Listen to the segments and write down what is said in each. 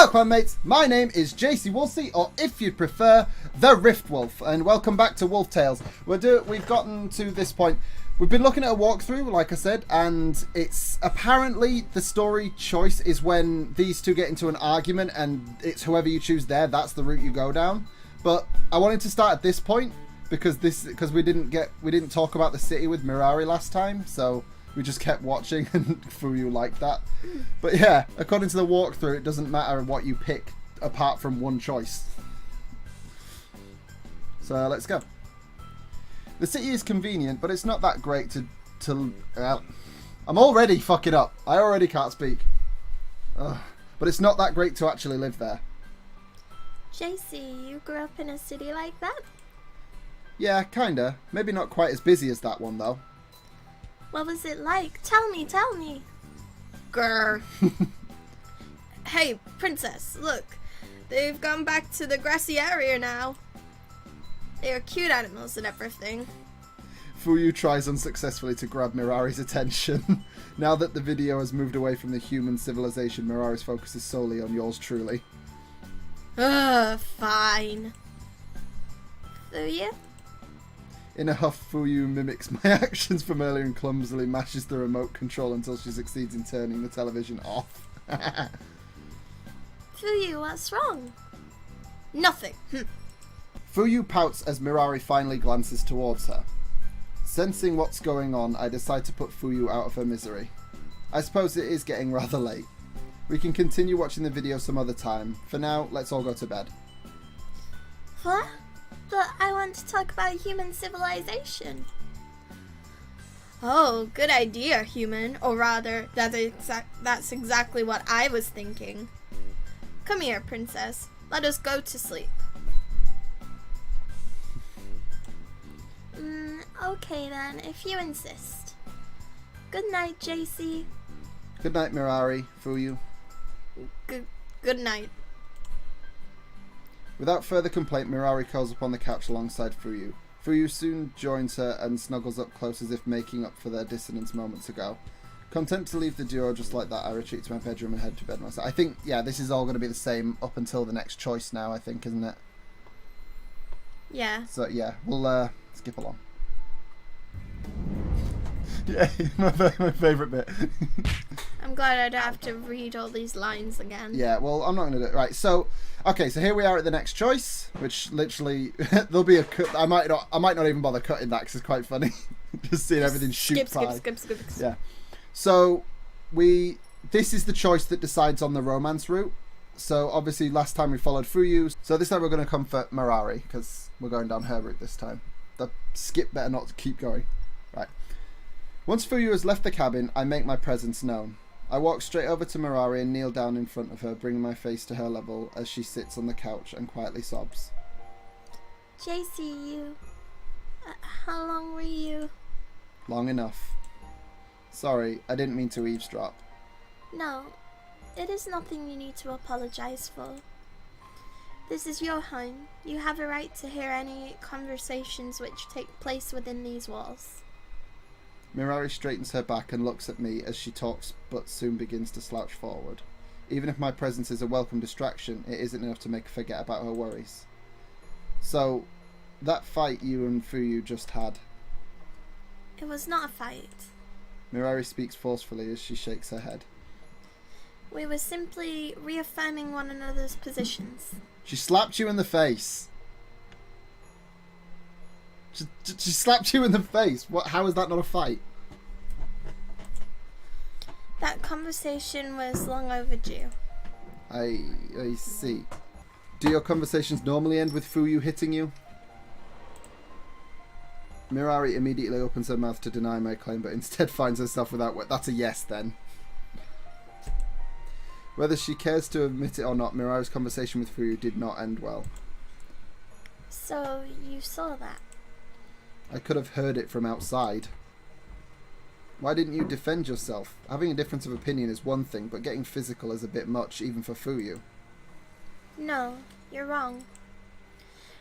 Welcome mates, my name is JC Woolsey, or if you'd prefer, the Rift Wolf, and welcome back to Wolf Tales. We've gotten to this point. We've been looking at a walkthrough, like I said, and it's apparently the story choice is when these two get into an argument and it's whoever you choose there, that's the route you go down. But I wanted to start at this point because we didn't talk about the city with Mirari last time, so we just kept watching and Fuyu liked that. But yeah, according to the walkthrough, it doesn't matter what you pick apart from one choice. So let's go. The city is convenient, but it's not that great to I'm already fucking up. I already can't speak. Ugh. But it's not that great to actually live there. JC, you grew up in a city like that? Yeah, kinda. Maybe not quite as busy as that one, though. What was it like? Tell me. Grr. Hey, princess, look. They've gone back to the grassy area now. They are cute animals and everything. Fuyu tries unsuccessfully to grab Mirari's attention. Now that the video has moved away from the human civilization, Mirari's focus is solely on yours truly. Fine. Fuyu? In a huff, Fuyu mimics my actions from earlier and clumsily mashes the remote control until she succeeds in turning the television off. Fuyu, what's wrong? Nothing. Fuyu pouts as Mirari finally glances towards her. Sensing what's going on, I decide to put Fuyu out of her misery. I suppose it is getting rather late. We can continue watching the video some other time. For now, let's all go to bed. What? But I want to talk about human civilization. Oh, good idea, human. Or rather, that's exactly what I was thinking. Come here, princess. Let us go to sleep. Okay then, if you insist. Good night, JC. Good night, Mirari, Fuyu. Good night. Without further complaint, Mirari curls up on the couch alongside Fuyu. Fuyu soon joins her and snuggles up close as if making up for their dissonance moments ago. Content to leave the duo just like that, I retreat to my bedroom and head to bed myself. I think, yeah, this is all going to be the same up until the next choice now, I think, isn't it? Yeah. So, yeah, we'll skip along. Yeah, my favourite bit. I'm glad I don't have to read all these lines again. Yeah, well, I'm not going to do it. Right, so, okay, so here we are at the next choice, which literally, there'll be a cut. I might not even bother cutting that because it's quite funny. Just seeing everything shoot by. Skip. Yeah. So, this is the choice that decides on the romance route. So, obviously, last time we followed Fuyu. So, this time we're going to come for Mirari, because we're going down her route this time. The skip better not keep going. Right. Once Fuyu has left the cabin, I make my presence known. I walk straight over to Mirari and kneel down in front of her, bringing my face to her level as she sits on the couch and quietly sobs. JC, you... how long were you... Long enough. Sorry, I didn't mean to eavesdrop. No, it is nothing you need to apologize for. This is your home. You have a right to hear any conversations which take place within these walls. Mirari straightens her back and looks at me as she talks, but soon begins to slouch forward. Even if my presence is a welcome distraction, it isn't enough to make her forget about her worries. So, that fight you and Fuyu just had. It was not a fight. Mirari speaks forcefully as she shakes her head. We were simply reaffirming one another's positions. She slapped you in the face. She slapped you in the face. What? How is that not a fight? That conversation was long overdue. I see. Do your conversations normally end with Fuyu hitting you? Mirari immediately opens her mouth to deny my claim, but instead finds herself without... That's a yes, then. Whether she cares to admit it or not, Mirari's conversation with Fuyu did not end well. So, you saw that? I could have heard it from outside. Why didn't you defend yourself? Having a difference of opinion is one thing, but getting physical is a bit much, even for Fuyu. No, you're wrong.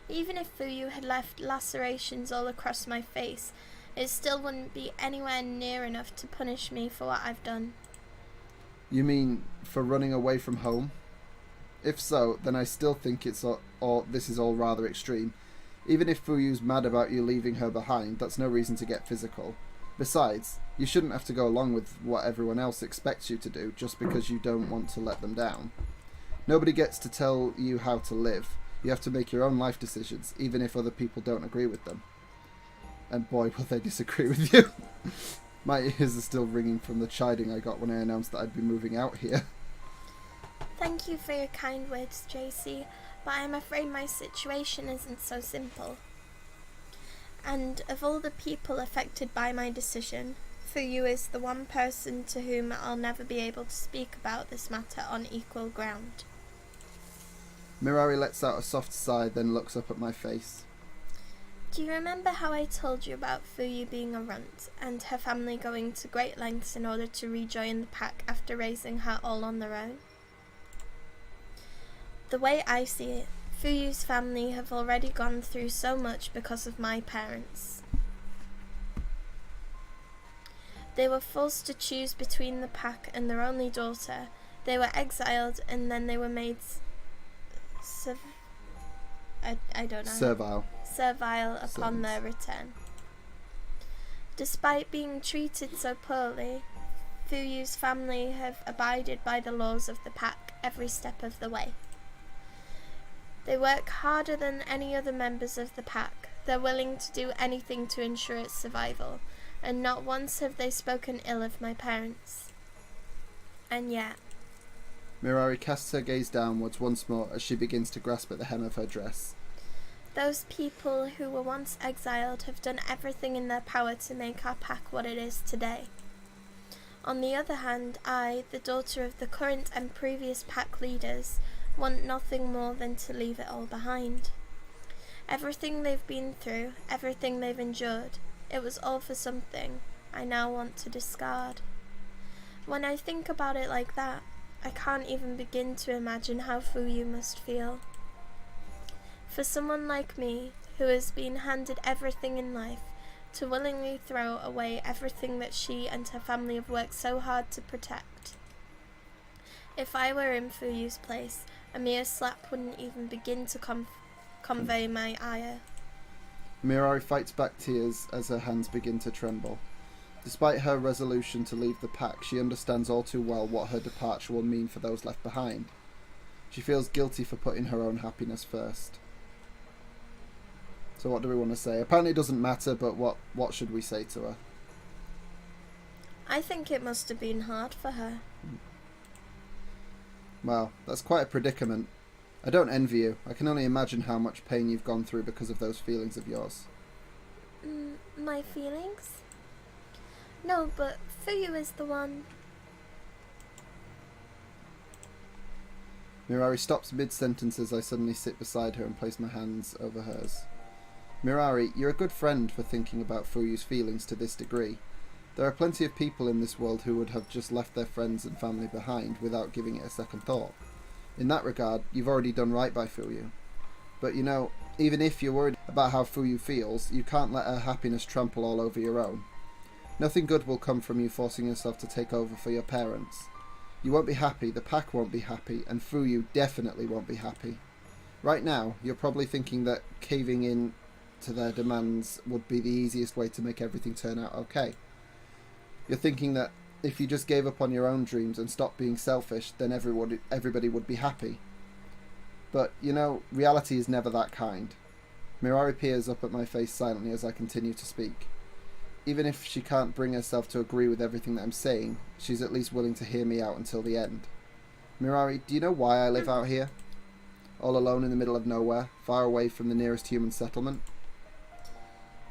Even if Fuyu had left lacerations all across my face, it still wouldn't be anywhere near enough to punish me for what I've done. You mean for running away from home? If so, then I still think this is all rather extreme. Even if Fuyu's mad about you leaving her behind, that's no reason to get physical. Besides, you shouldn't have to go along with what everyone else expects you to do just because you don't want to let them down. Nobody gets to tell you how to live. You have to make your own life decisions, even if other people don't agree with them. And boy, will they disagree with you. My ears are still ringing from the chiding I got when I announced that I'd be moving out here. Thank you for your kind words, JC, but I'm afraid my situation isn't so simple. And of all the people affected by my decision, Fuyu is the one person to whom I'll never be able to speak about this matter on equal ground. Mirari lets out a soft sigh, then looks up at my face. Do you remember how I told you about Fuyu being a runt, and her family going to great lengths in order to rejoin the pack after raising her all on their own? The way I see it, Fuyu's family have already gone through so much because of my parents. They were forced to choose between the pack and their only daughter. They were exiled and then they were made servile upon their return. Despite being treated so poorly, Fuyu's family have abided by the laws of the pack every step of the way. They work harder than any other members of the pack. They're willing to do anything to ensure its survival, and not once have they spoken ill of my parents. And yet... Mirari casts her gaze downwards once more as she begins to grasp at the hem of her dress. Those people who were once exiled have done everything in their power to make our pack what it is today. On the other hand, I, the daughter of the current and previous pack leaders, want nothing more than to leave it all behind. Everything they've been through, everything they've endured, it was all for something I now want to discard. When I think about it like that, I can't even begin to imagine how Fuyu must feel. For someone like me, who has been handed everything in life, to willingly throw away everything that she and her family have worked so hard to protect. If I were in Fuyu's place, a mere slap wouldn't even begin to convey my ire. Mirari fights back tears as her hands begin to tremble. Despite her resolution to leave the pack, she understands all too well what her departure will mean for those left behind. She feels guilty for putting her own happiness first. So what do we want to say? Apparently it doesn't matter, but what should we say to her? I think it must have been hard for her. Well, that's quite a predicament. I don't envy you. I can only imagine how much pain you've gone through because of those feelings of yours. My feelings? No, but Fuyu is the one. Mirari stops mid-sentence as I suddenly sit beside her and place my hands over hers. Mirari, you're a good friend for thinking about Fuyu's feelings to this degree. There are plenty of people in this world who would have just left their friends and family behind without giving it a second thought. In that regard, you've already done right by Fuyu. But you know, even if you're worried about how Fuyu feels, you can't let her happiness trample all over your own. Nothing good will come from you forcing yourself to take over for your parents. You won't be happy, the pack won't be happy, and Fuyu definitely won't be happy. Right now, you're probably thinking that caving in to their demands would be the easiest way to make everything turn out okay. You're thinking that if you just gave up on your own dreams and stopped being selfish, then everybody would be happy. But, you know, reality is never that kind. Mirari peers up at my face silently as I continue to speak. Even if she can't bring herself to agree with everything that I'm saying, she's at least willing to hear me out until the end. Mirari, do you know why I live out here? All alone in the middle of nowhere, far away from the nearest human settlement?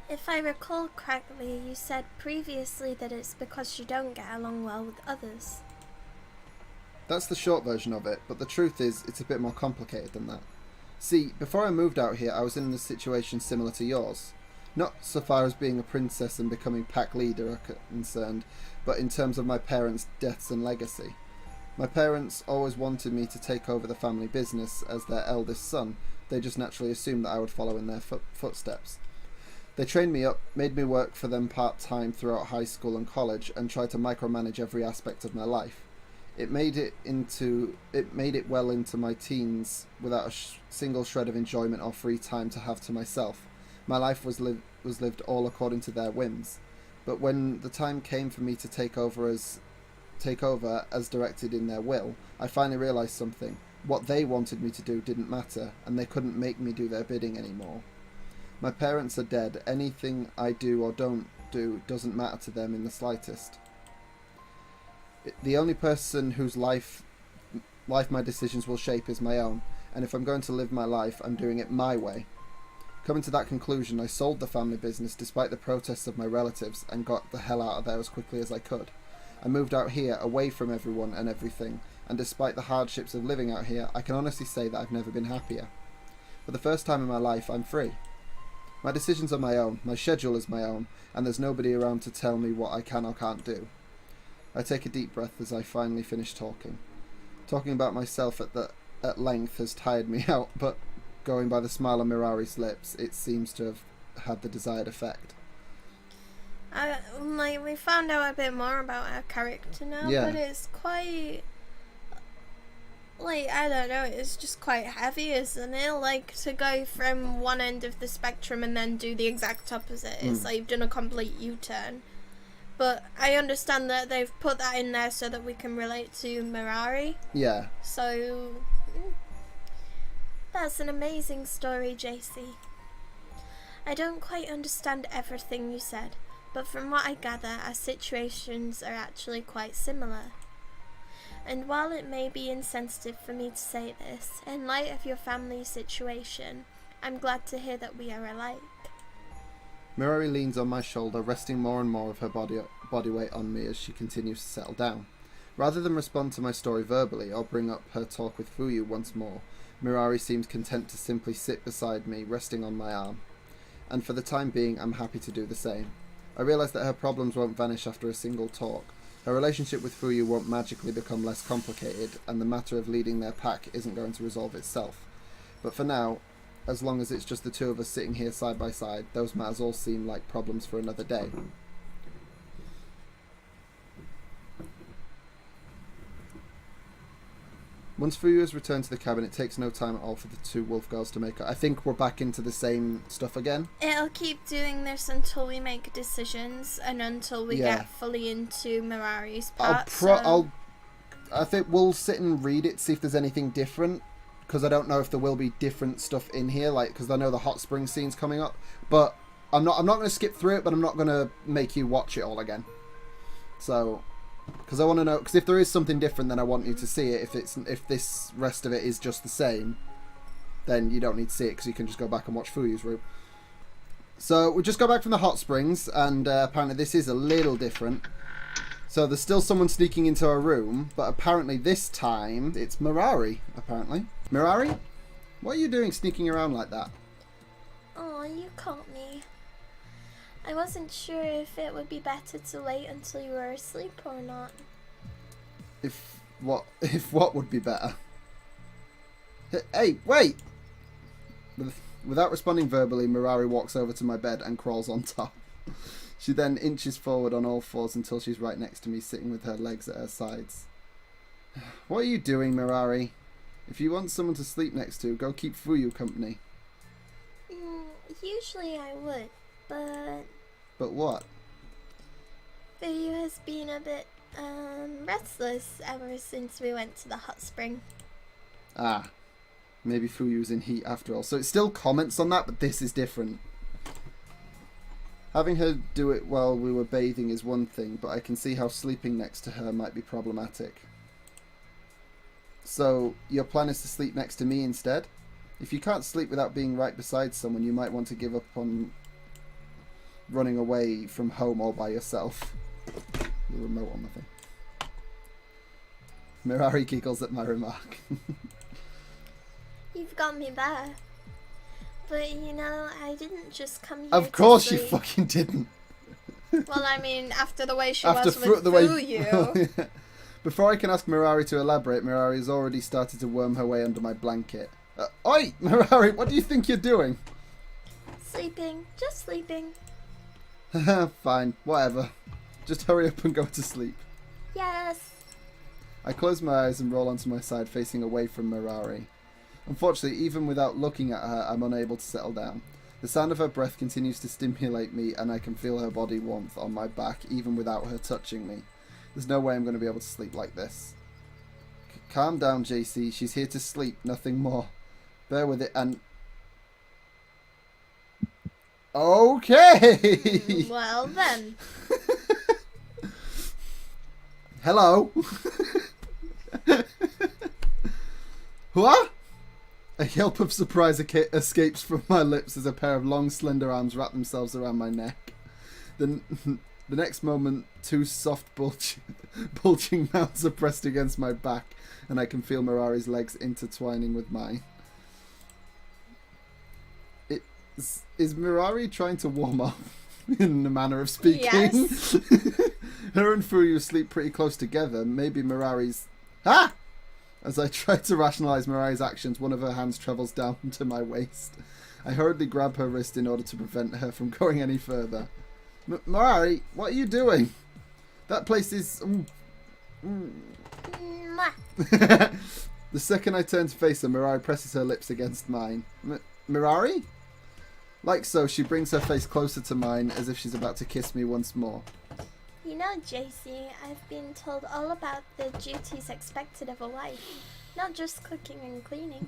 If I recall correctly, you said previously that it's because you don't get along well with others. That's the short version of it, but the truth is, it's a bit more complicated than that. See, before I moved out here, I was in a situation similar to yours. Not so far as being a princess and becoming pack leader are concerned, but in terms of my parents' deaths and legacy. My parents always wanted me to take over the family business as their eldest son. They just naturally assumed that I would follow in their footsteps. They trained me up, made me work for them part-time throughout high school and college, and tried to micromanage every aspect of my life. It made it well into my teens without a single shred of enjoyment or free time to have to myself. My life was lived all according to their whims. But when the time came for me to take over as directed in their will, I finally realised something. What they wanted me to do didn't matter, and they couldn't make me do their bidding anymore. My parents are dead. Anything I do or don't do doesn't matter to them in the slightest. The only person whose life my decisions will shape is my own, and if I'm going to live my life, I'm doing it my way. Coming to that conclusion, I sold the family business despite the protests of my relatives and got the hell out of there as quickly as I could. I moved out here, away from everyone and everything, and despite the hardships of living out here, I can honestly say that I've never been happier. For the first time in my life, I'm free. My decisions are my own, my schedule is my own, and there's nobody around to tell me what I can or can't do. I take a deep breath as I finally finish talking. Talking about myself at length has tired me out, but going by the smile on Mirari's lips, it seems to have had the desired effect. We found out a bit more about our character now, but it's quite, I don't know, it's just quite heavy, isn't it? To go from one end of the spectrum and then do the exact opposite. It's like you've done a complete U-turn. But I understand that they've put that in there so that we can relate to Mirari. Yeah. So, That's an amazing story, JC. I don't quite understand everything you said, but from what I gather, our situations are actually quite similar. And while it may be insensitive for me to say this, in light of your family situation, I'm glad to hear that we are alike. Mirari leans on my shoulder, resting more and more of her body weight on me as she continues to settle down. Rather than respond to my story verbally or bring up her talk with Fuyu once more, Mirari seems content to simply sit beside me, resting on my arm. And for the time being, I'm happy to do the same. I realise that her problems won't vanish after a single talk. Her relationship with Fuyu won't magically become less complicated, and the matter of leading their pack isn't going to resolve itself. But for now, as long as it's just the two of us sitting here side by side, those matters all seem like problems for another day. Once Fuyu has returned to the cabin, it takes no time at all for the two wolf girls to make up. I think we're back into the same stuff again. It'll keep doing this until we make decisions and until we get fully into Mirari's part. I think we'll sit and read it, see if there's anything different, because I don't know if there will be different stuff in here, because I know the hot spring scene's coming up. But I'm not going to skip through it, but I'm not going to make you watch it all again. So, because I want to know, because if there is something different, then I want you to see it. If this rest of it is just the same, then you don't need to see it, because you can just go back and watch Fuyu's route. So we just got back from the hot springs, and apparently this is a little different. So there's still someone sneaking into our room, but apparently this time it's Mirari, apparently. Mirari? What are you doing sneaking around like that? Oh, you caught me. I wasn't sure if it would be better to wait until you were asleep or not. If what would be better? Hey, wait! Without responding verbally, Mirari walks over to my bed and crawls on top. She then inches forward on all fours until she's right next to me, sitting with her legs at her sides. What are you doing, Mirari? If you want someone to sleep next to, go keep Fuyu company. Usually I would, but... But what? Fuyu has been a bit, restless ever since we went to the hot spring. Ah, maybe Fuyu's in heat after all. So it still comments on that, but this is different. Having her do it while we were bathing is one thing, but I can see how sleeping next to her might be problematic. So, your plan is to sleep next to me instead? If you can't sleep without being right beside someone, you might want to give up on running away from home all by yourself. The remote on the thing. Mirari giggles at my remark. You've got me there. But, you know, I didn't just come here Of course to you fucking didn't. well, I mean, after the way she was with Fuyu. Before I can ask Mirari to elaborate, Mirari has already started to worm her way under my blanket. Oi, Mirari, what do you think you're doing? Sleeping. Just sleeping. Fine, whatever. Just hurry up and go to sleep. Yes. I close my eyes and roll onto my side, facing away from Mirari. Unfortunately, even without looking at her, I'm unable to settle down. The sound of her breath continues to stimulate me, and I can feel her body warmth on my back, even without her touching me. There's no way I'm going to be able to sleep like this. Calm down, JC. She's here to sleep, nothing more. Bear with it, and... Okay! Well then. Hello? What? A yelp of surprise escapes from my lips as a pair of long, slender arms wrap themselves around my neck. The next moment, two soft, bulging mouths are pressed against my back, and I can feel Mirari's legs intertwining with mine. Is Mirari trying to warm up, in the manner of speaking? Yes. Her and Fuyu sleep pretty close together. Maybe Mirari's... Ah! As I try to rationalise Mirari's actions, one of her hands travels down to my waist. I hurriedly grab her wrist in order to prevent her from going any further. Mirari, what are you doing? That place is... Mwah. The second I turn to face her, Mirari presses her lips against mine. Mirari? Like so, she brings her face closer to mine as if she's about to kiss me once more. You know, JC, I've been told all about the duties expected of a wife, not just cooking and cleaning.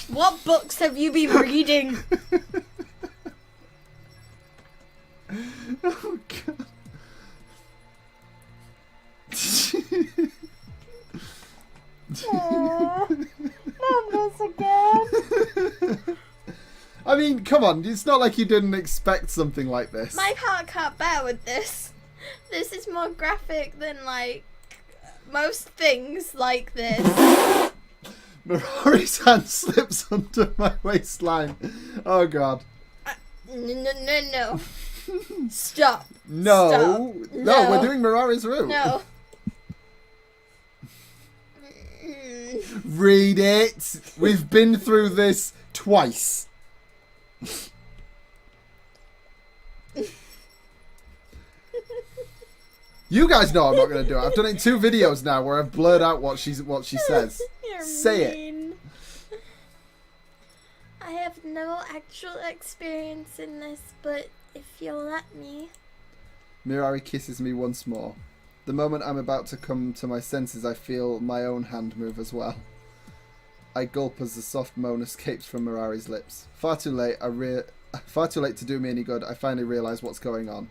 What books have you been reading? Oh, God. Not this again. I mean, come on, it's not like you didn't expect something like this. My heart can't bear with this. This is more graphic than, like, most things like this. Mirari's hand slips under my waistline. Oh, God. No. Stop. No. Stop. No, we're doing Mirari's Route. No. Read it. We've been through this twice. You guys know I'm not going to do it. I've done it in 2 videos now where I've blurred out what she says. You're Say mean. I have no actual experience in this, but if you'll let me... Mirari kisses me once more. The moment I'm about to come to my senses, I feel my own hand move as well. I gulp as the soft moan escapes from Mirari's lips. Far too late to do me any good. I finally realise what's going on.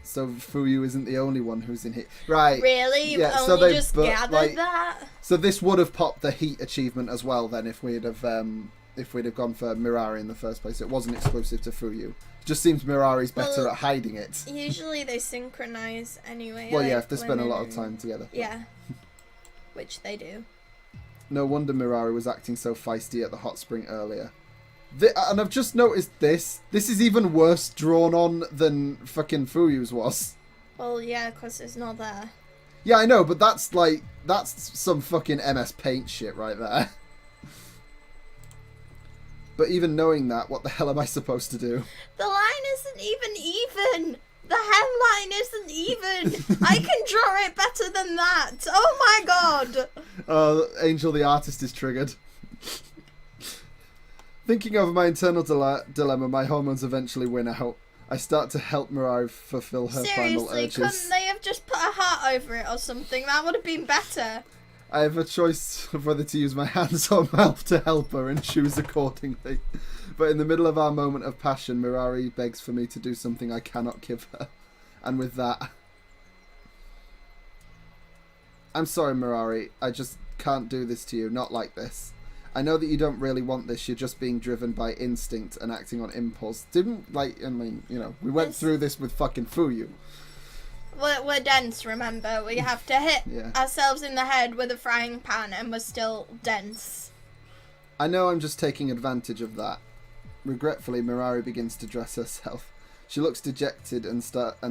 So Fuyu isn't the only one who's in heat. Right. Really? You've Yeah, only just gathered that? So this would have popped the heat achievement as well then if we'd have gone for Mirari in the first place. It wasn't exclusive to Fuyu. It just seems Mirari's better at hiding it. Usually they synchronize anyway. Well, yeah, like if they spend a lot of women time together. Yeah. Which they do. No wonder Mirari was acting so feisty at the hot spring earlier. And I've just noticed this. This is even worse drawn on than fucking Fuyu's was. Well, yeah, because it's not there. Yeah, I know, but that's some fucking MS Paint shit right there. But even knowing that, what the hell am I supposed to do? The line isn't even. The hemline isn't even. I can draw it better than that. Oh my god. Angel the artist is triggered. Thinking over my internal dilemma, my hormones eventually win out. I start to help Mirari fulfill her final Seriously, urges. couldn't they have just put a heart over it or something? That would have been better. I have a choice of whether to use my hands or mouth to help her and choose accordingly. But in the middle of our moment of passion, Mirari begs for me to do something I cannot give her. And with that... I'm sorry, Mirari. I just can't do this to you. Not like this. I know that you don't really want this. You're just being driven by instinct and acting on impulse. We went through this with fucking Fuyu. We're dense, remember? We have to hit ourselves in the head with a frying pan and we're still dense. I know I'm just taking advantage of that. Regretfully, Mirari begins to dress herself. She looks dejected and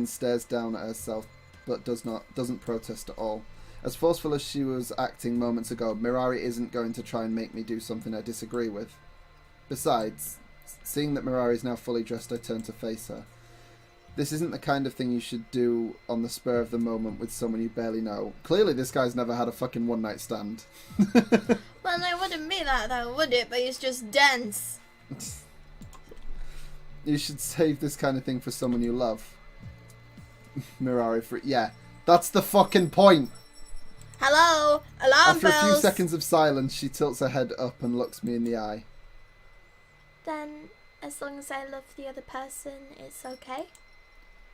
stares down at herself, but doesn't protest at all. As forceful as she was acting moments ago, Mirari isn't going to try and make me do something I disagree with. Besides, seeing that Mirari is now fully dressed, I turn to face her. This isn't the kind of thing you should do on the spur of the moment with someone you barely know. Clearly this guy's never had a fucking one-night stand. Well, it wouldn't be that though, would it? But he's just dense. You should save this kind of thing for someone you love. Mirari, yeah, that's the fucking point. Hello? Alarm After bells! a few seconds of silence, she tilts her head up and looks me in the eye. Then, as long as I love the other person, it's okay?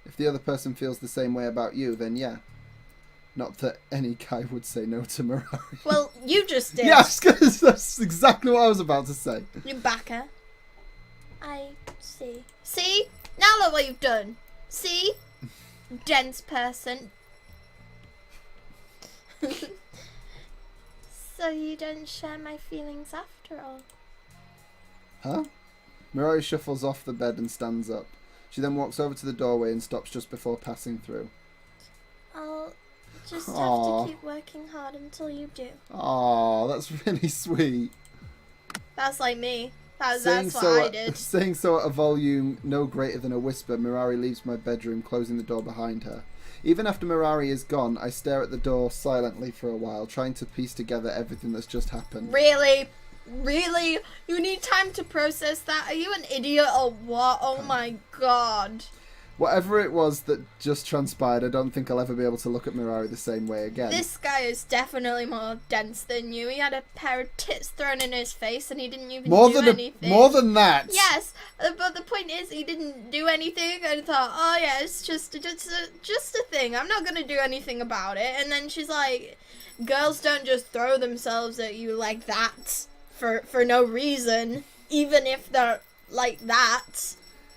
If the other person feels the same way about you, then yeah. Not that any guy would say no to Mirari. Well, you just did. Yeah, that's exactly what I was about to say. You backer. I see. See? Now look what you've done. See? Dense person. So you don't share my feelings after all? Huh? Mirari shuffles off the bed and stands up. She then walks over to the doorway and stops just before passing through. I'll just Aww. have to keep working hard until you do. Aw, that's really sweet. That's like me. That's what I did. Saying so at a volume no greater than a whisper, Mirari leaves my bedroom, closing the door behind her. Even after Mirari is gone, I stare at the door silently for a while, trying to piece together everything that's just happened. Really? Really? You need time to process that? Are you an idiot or what? Oh my god. Whatever it was that just transpired, I don't think I'll ever be able to look at Mirari the same way again. This guy is definitely more dense than you. He had a pair of tits thrown in his face and he didn't even do anything. More than that! Yes, but the point is he didn't do anything and thought, oh yeah, it's just a thing. I'm not going to do anything about it. And then she's like, girls don't just throw themselves at you like that for no reason, even if they're like that.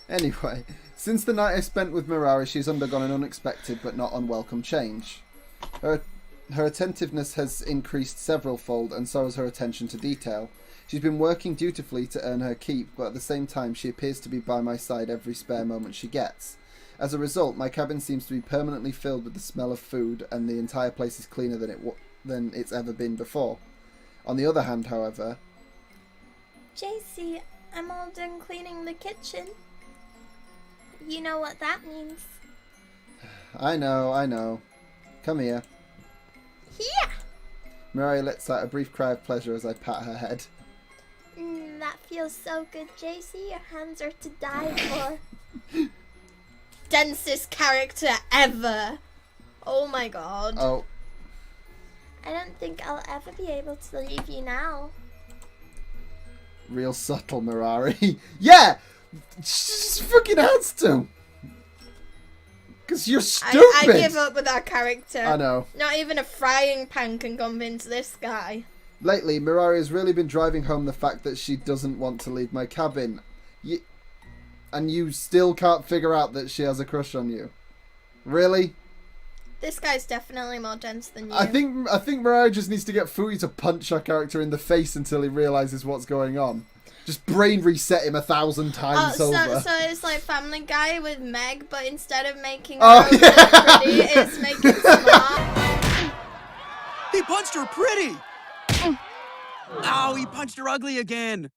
Anyway, since the night I spent with Mirari, she's undergone an unexpected but not unwelcome change. Her attentiveness has increased several-fold, and so has her attention to detail. She's been working dutifully to earn her keep, but at the same time she appears to be by my side every spare moment she gets. As a result, my cabin seems to be permanently filled with the smell of food, and the entire place is cleaner than it's ever been before. On the other hand, however... JC, I'm all done cleaning the kitchen. You know what that means. I know. Come here. Yeah! Mirari lets out a brief cry of pleasure as I pat her head. That feels so good, JC. Your hands are to die for. Densest character ever. Oh my god. Oh. I don't think I'll ever be able to leave you now. Real subtle, Mirari. Yeah! She fucking has to! Because you're stupid! I give up with that character. I know. Not even a frying pan can convince this guy. Lately, Mirari has really been driving home the fact that she doesn't want to leave my cabin. And you still can't figure out that she has a crush on you. Really? This guy's definitely more dense than you. I think Mirari just needs to get Fuyu to punch her character in the face until he realises what's going on. Just brain reset him 1,000 times over. So it's like Family Guy with Meg, but instead of making her pretty, it's making smart. He punched her pretty! Ow, he punched her ugly again!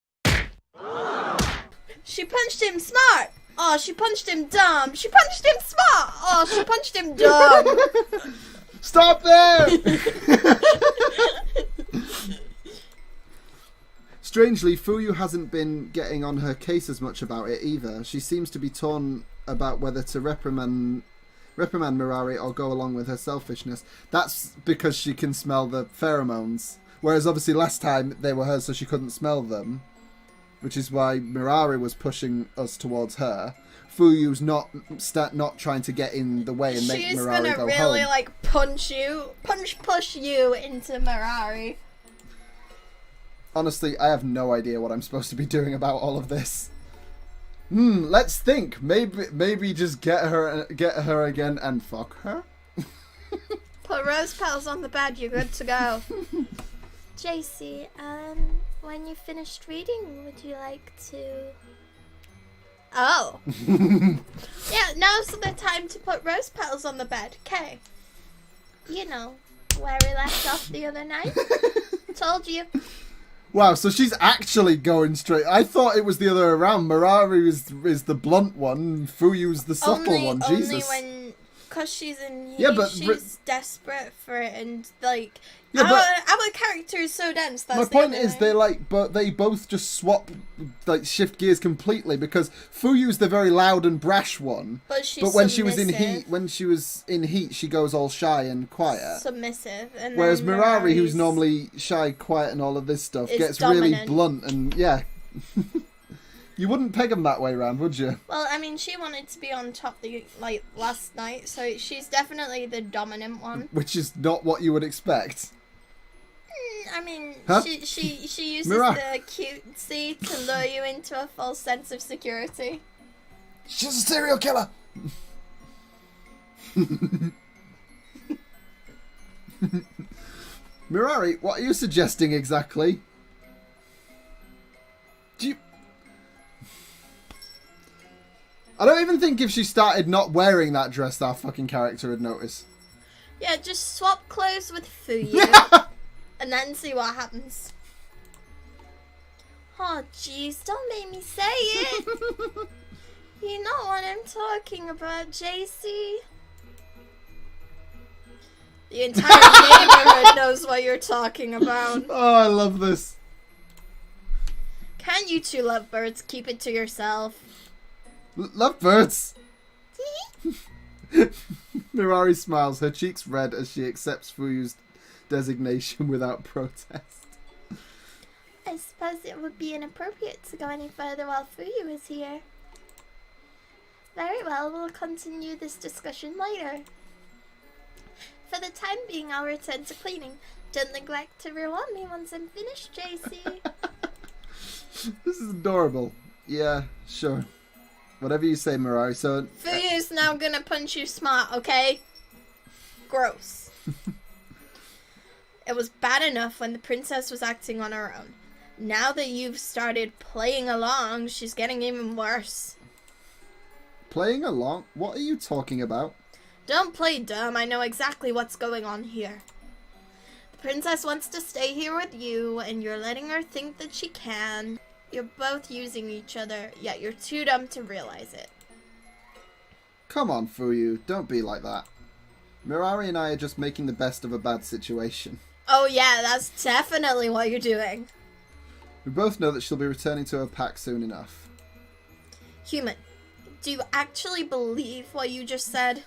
She punched him smart! Oh, she punched him dumb! She punched him smart! Oh, she punched him dumb! Stop there! Strangely, Fuyu hasn't been getting on her case as much about it either. She seems to be torn about whether to reprimand Mirari or go along with her selfishness. That's because she can smell the pheromones. Whereas obviously last time they were hers so she couldn't smell them. Which is why Mirari was pushing us towards her. Fuyu's not trying to get in the way and make Mirari go home. She's gonna really like push you into Mirari. Honestly, I have no idea what I'm supposed to be doing about all of this. Let's think. Maybe just get her again and fuck her. Put rose petals on the bed, you're good to go. JC, when you finished reading, would you like to... Oh. Yeah, now's the time to put rose petals on the bed, okay? You know, where we left off the other night? Told you. Wow, so she's actually going straight. I thought it was the other way around. Mirari is the blunt one, Fuyu's the subtle one. Jesus. Only when, because she's in heat, Yeah, but she's desperate for it, and like Yeah, our character is so dense. That's my the point other is thing. they both just swap, like shift gears completely because Fuyu's the very loud and brash one. But she's But when submissive. she was in heat, she goes all shy and quiet. Submissive, and Whereas then Mirari, who's Mirari's- normally shy, quiet, and all of this stuff, is gets really dominant. blunt and yeah. You wouldn't peg them that way round, would you? Well, I mean, she wanted to be on top last night, so she's definitely the dominant one. Which is not what you would expect. I mean, Huh? she uses Mirari. the cutesy to lure you into a false sense of security. She's a serial killer. Mirari, what are you suggesting exactly? Do you... I don't even think if she started not wearing that dress, our fucking character would notice. Yeah, just swap clothes with Fuyu, and then see what happens. Oh, jeez, don't make me say it. You know what I'm talking about, JC. The entire neighborhood knows what you're talking about. Oh, I love this. Can you two lovebirds keep it to yourself? Lovebirds. Mirari smiles, her cheeks red as she accepts Fuyu's designation without protest. I suppose it would be inappropriate to go any further while Fuyu is here. Very well, we'll continue this discussion later. For the time being, I'll return to cleaning. Don't neglect to reward me once I'm finished, JC. This is adorable. Yeah, sure. Whatever you say, Mirari. So Fuyu's now gonna punch you smart, okay? Gross. It was bad enough when the princess was acting on her own. Now that you've started playing along, she's getting even worse. playing along? What are you talking about? Don't play dumb, I know exactly what's going on here. The princess wants to stay here with you, and you're letting her think that she can. You're both using each other, yet you're too dumb to realize it. Come on, Fuyu, don't be like that. Mirari and I are just making the best of a bad situation. Oh yeah, that's definitely what you're doing. We both know that she'll be returning to her pack soon enough. Human, do you actually believe what you just said?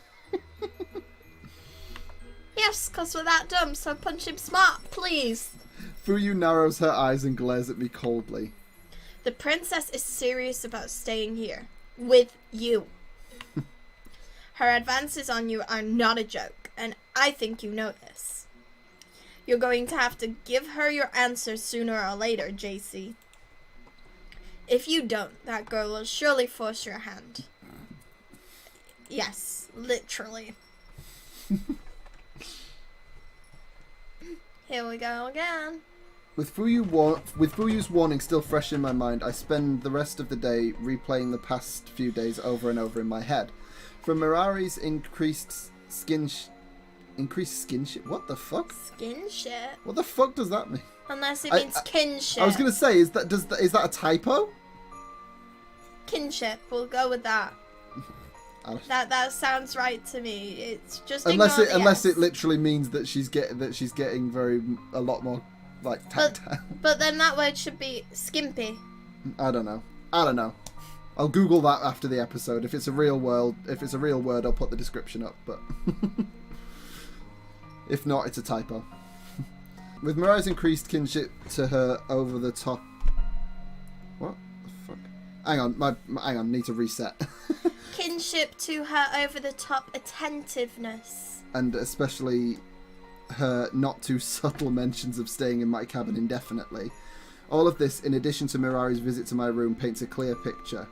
Yes, because we're that dumb, so punch him smart, please. Fuyu narrows her eyes and glares at me coldly. The princess is serious about staying here. With you. Her advances on you are not a joke, and I think you know this. You're going to have to give her your answer sooner or later, JC. If you don't, that girl will surely force your hand. Yes, literally. Here we go again. With Fuyu's warning still fresh in my mind, I spend the rest of the day replaying the past few days over and over in my head. From Mirari's increased skinship. What the fuck? Skinship? What the fuck does that mean? Unless it means kinship. I was gonna say, is that a typo? Kinship. We'll go with that. That sounds right to me. It's just unless unless it literally means that she's getting a lot more like tactile. But then that word should be skimpy. I don't know. I'll Google that after the episode. If it's a real word, I'll put the description up. But if not, it's a typo. With Mirari's increased kinship to her over the top. What the fuck? Hang on. Need to reset. Kinship to her over the top attentiveness. And especially her not too subtle mentions of staying in my cabin indefinitely. All of this, in addition to Mirari's visit to my room, paints a clear picture.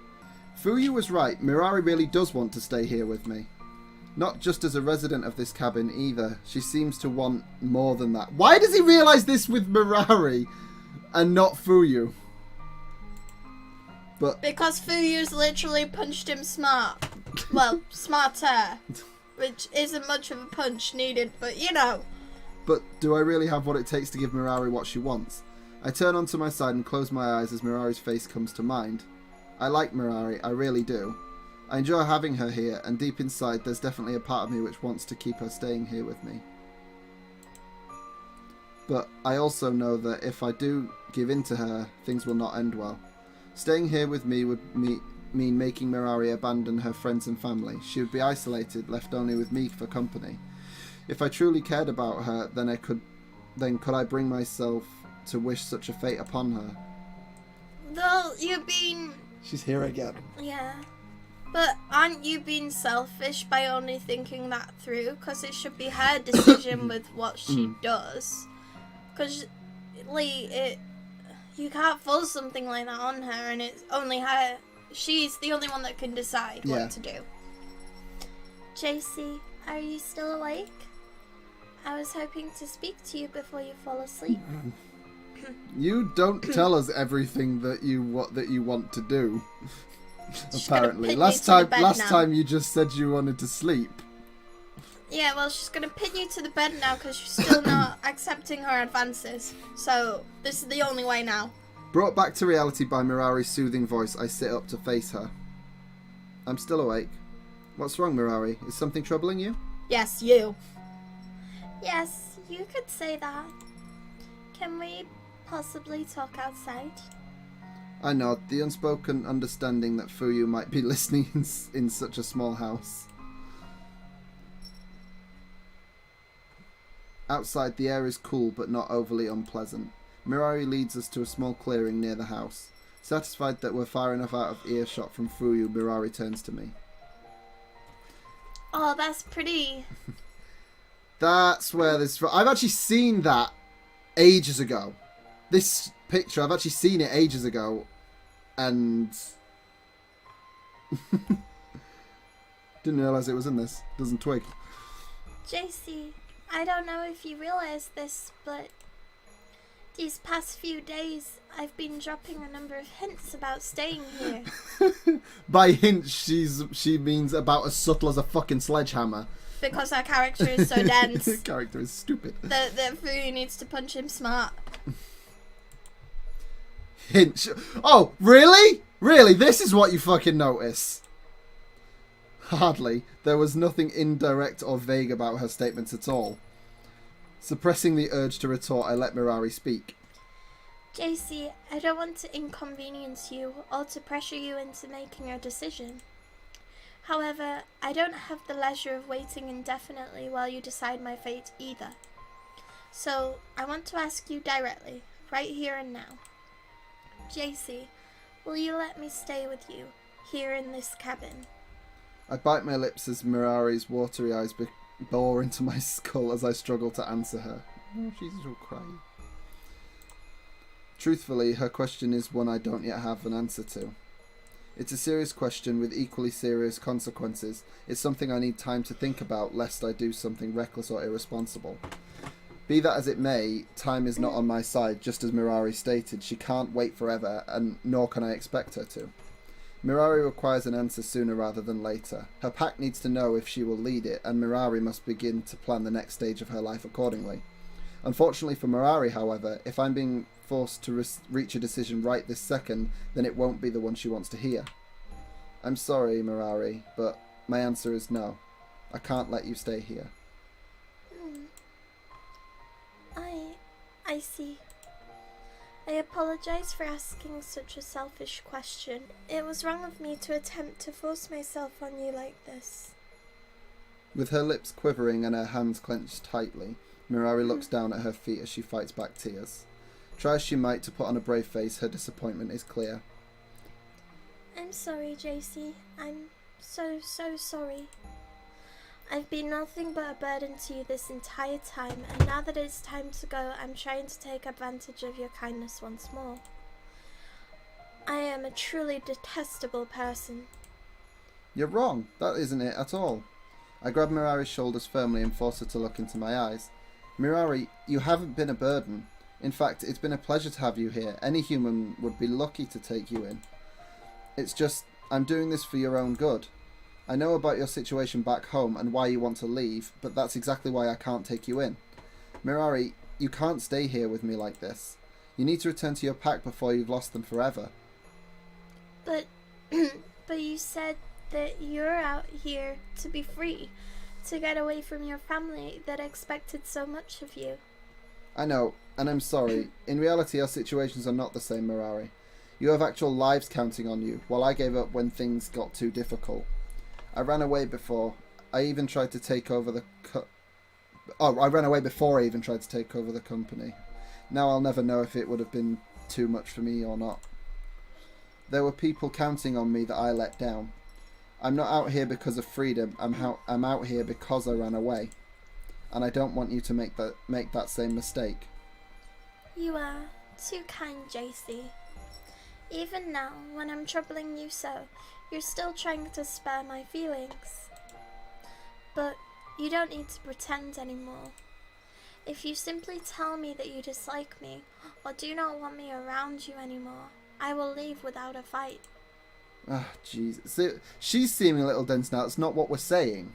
Fuyu was right. Mirari really does want to stay here with me. Not just as a resident of this cabin either. She seems to want more than that. Why does he realise this with Mirari and not Fuyu? Because Fuyu's literally punched him smart. Well, smarter. Which isn't much of a punch needed, but you know. But do I really have what it takes to give Mirari what she wants? I turn onto my side and close my eyes as Mirari's face comes to mind. I like Mirari, I really do. I enjoy having her here, and deep inside there's definitely a part of me which wants to keep her staying here with me. But I also know that if I do give in to her, things will not end well. Staying here with me would mean making Mirari abandon her friends and family. She would be isolated, left only with me for company. If I truly cared about her, then could I bring myself to wish such a fate upon her? Well, you've been... She's here again. Yeah. But aren't you being selfish by only thinking that through? Because it should be her decision with what she does. Because, like, you can't force something like that on her, and it's only her. She's the only one that can decide what to do. JC, are you still awake? I was hoping to speak to you before you fall asleep. You don't tell us everything that you want to do. Apparently, last time you just said you wanted to sleep. Yeah, well, she's gonna pin you to the bed now because she's still not accepting her advances. So this is the only way now. Brought back to reality by Mirari's soothing voice, I sit up to face her. I'm still awake. What's wrong, Mirari? Is something troubling you? Yes, you. Yes, you could say that. Can we possibly talk outside? I nod, the unspoken understanding that Fuyu might be listening in such a small house. Outside, the air is cool but not overly unpleasant. Mirari leads us to a small clearing near the house. Satisfied that we're far enough out of earshot from Fuyu, Mirari turns to me. Oh, that's pretty. That's where this... I've actually seen that ages ago. This picture, I've actually seen it ages ago. And... didn't realise it was in this. Doesn't twig. JC, I don't know if you realize this, but these past few days I've been dropping a number of hints about staying here. By hints, she means about as subtle as a fucking sledgehammer. Because our character is so dense. The character is stupid. That Fuyu needs to punch him smart. Hint. Oh, really? Really? This is what you fucking notice? Hardly. There was nothing indirect or vague about her statements at all. Suppressing the urge to retort, I let Mirari speak. JC, I don't want to inconvenience you or to pressure you into making a decision. However, I don't have the leisure of waiting indefinitely while you decide my fate either. So, I want to ask you directly, right here and now. JC, will you let me stay with you, here in this cabin? I bite my lips as Mirari's watery eyes bore into my skull as I struggle to answer her. Oh, she's all crying. Truthfully, her question is one I don't yet have an answer to. It's a serious question with equally serious consequences. It's something I need time to think about, lest I do something reckless or irresponsible. Be that as it may, time is not on my side, just as Mirari stated. She can't wait forever, and nor can I expect her to. Mirari requires an answer sooner rather than later. Her pack needs to know if she will lead it, and Mirari must begin to plan the next stage of her life accordingly. Unfortunately for Mirari, however, if I'm being forced to reach a decision right this second, then it won't be the one she wants to hear. I'm sorry, Mirari, but my answer is no. I can't let you stay here. I see. I apologize for asking such a selfish question. It was wrong of me to attempt to force myself on you like this. With her lips quivering and her hands clenched tightly, Mirari looks down at her feet as she fights back tears. Try as she might to put on a brave face, her disappointment is clear. I'm sorry, JC. I'm so sorry. I've been nothing but a burden to you this entire time, and now that it's time to go, I'm trying to take advantage of your kindness once more. I am a truly detestable person. You're wrong. That isn't it at all. I grab Mirari's shoulders firmly and force her to look into my eyes. Mirari, you haven't been a burden. In fact, it's been a pleasure to have you here. Any human would be lucky to take you in. It's just, I'm doing this for your own good. I know about your situation back home and why you want to leave, but that's exactly why I can't take you in. Mirari, you can't stay here with me like this. You need to return to your pack before you've lost them forever. But, but you said that you're out here to be free, to get away from your family that expected so much of you. I know, and I'm sorry. In reality, our situations are not the same, Mirari. You have actual lives counting on you, while I gave up when things got too difficult. I ran away before. I even tried to take over the I ran away before I even tried to take over the company. Now I'll never know if it would have been too much for me or not. There were people counting on me that I let down. I'm not out here because of freedom. I'm out here because I ran away. And I don't want you to make that same mistake. You are too kind, JC. Even now, when I'm troubling you so, you're still trying to spare my feelings. But you don't need to pretend anymore. If you simply tell me that you dislike me, or do not want me around you anymore, I will leave without a fight. Ah, Jesus. She's seeming a little dense now. It's not what we're saying.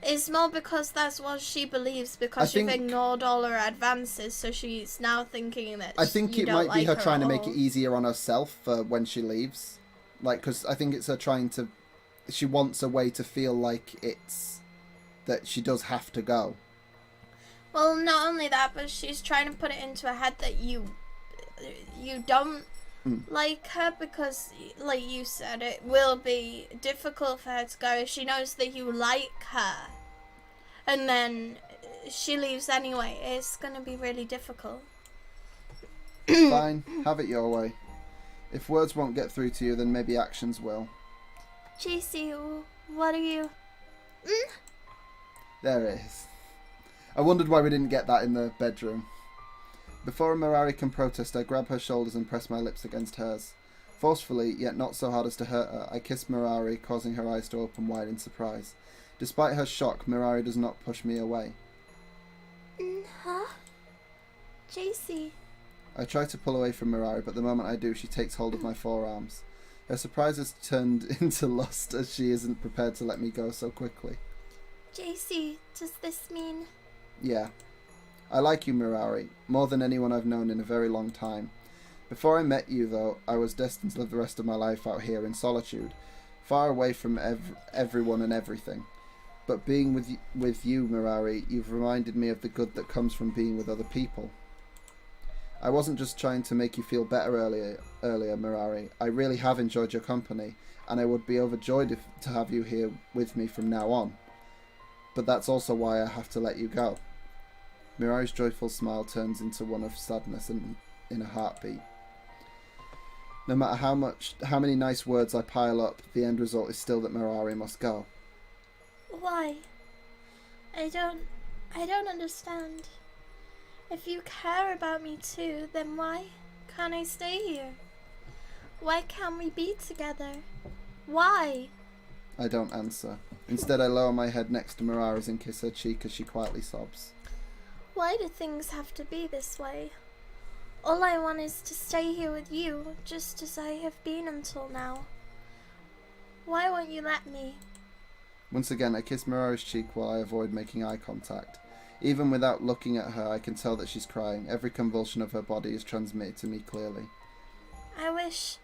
It's more because that's what she believes, because you've ignored all her advances, so she's now thinking that I think you it don't might be like her trying to make all. it easier on herself for when she leaves. Like, because I think it's her trying to... She wants a way to feel like it's... that she does have to go. Well, not only that, but she's trying to put it into her head that you don't like her, because, like you said, it will be difficult for her to go if she knows that you like her. And then she leaves anyway. It's going to be really difficult. Fine, have it your way. If words won't get through to you, then maybe actions will. JC, what are you... There it is. I wondered why we didn't get that in the bedroom. Before Mirari can protest, I grab her shoulders and press my lips against hers. Forcefully, yet not so hard as to hurt her, I kiss Mirari, causing her eyes to open wide in surprise. Despite her shock, Mirari does not push me away. Huh? JC. I try to pull away from Mirari, but the moment I do, she takes hold of my forearms. Her surprise has turned into lust, as she isn't prepared to let me go so quickly. JC, does this mean... Yeah. I like you, Mirari, more than anyone I've known in a very long time. Before I met you, though, I was destined to live the rest of my life out here in solitude, far away from everyone and everything. But being with you, Mirari, you've reminded me of the good that comes from being with other people. I wasn't just trying to make you feel better earlier, Mirari. I really have enjoyed your company, and I would be overjoyed to have you here with me from now on. But that's also why I have to let you go. Mirari's joyful smile turns into one of sadness in a heartbeat. No matter how many nice words I pile up, the end result is still that Mirari must go. Why? I don't understand. If you care about me too, then why can't I stay here? Why can't we be together? Why? I don't answer. Instead, I lower my head next to Mirari's and kiss her cheek as she quietly sobs. Why do things have to be this way? All I want is to stay here with you, just as I have been until now. Why won't you let me? Once again, I kiss Mirari's cheek while I avoid making eye contact. Even without looking at her, I can tell that she's crying. Every convulsion of her body is transmitted to me clearly. I wish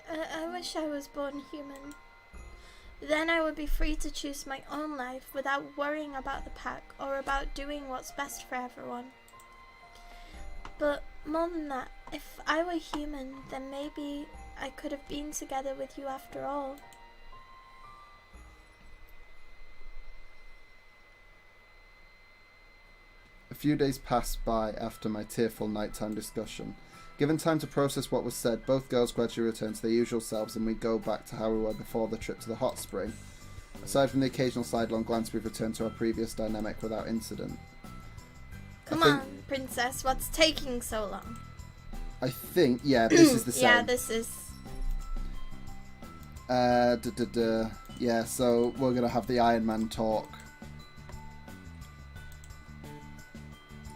I was born human. Then I would be free to choose my own life without worrying about the pack or about doing what's best for everyone. But more than that, if I were human, then maybe I could have been together with you after all. A few days pass by after my tearful nighttime discussion. Given time to process what was said, both girls gradually return to their usual selves and we go back to how we were before the trip to the hot spring. Aside from the occasional sidelong glance, we've returned to our previous dynamic without incident. Come on, princess, what's taking so long? I think, yeah, this is the same. Yeah, this is... Yeah, so we're going to have the Iron Man talk.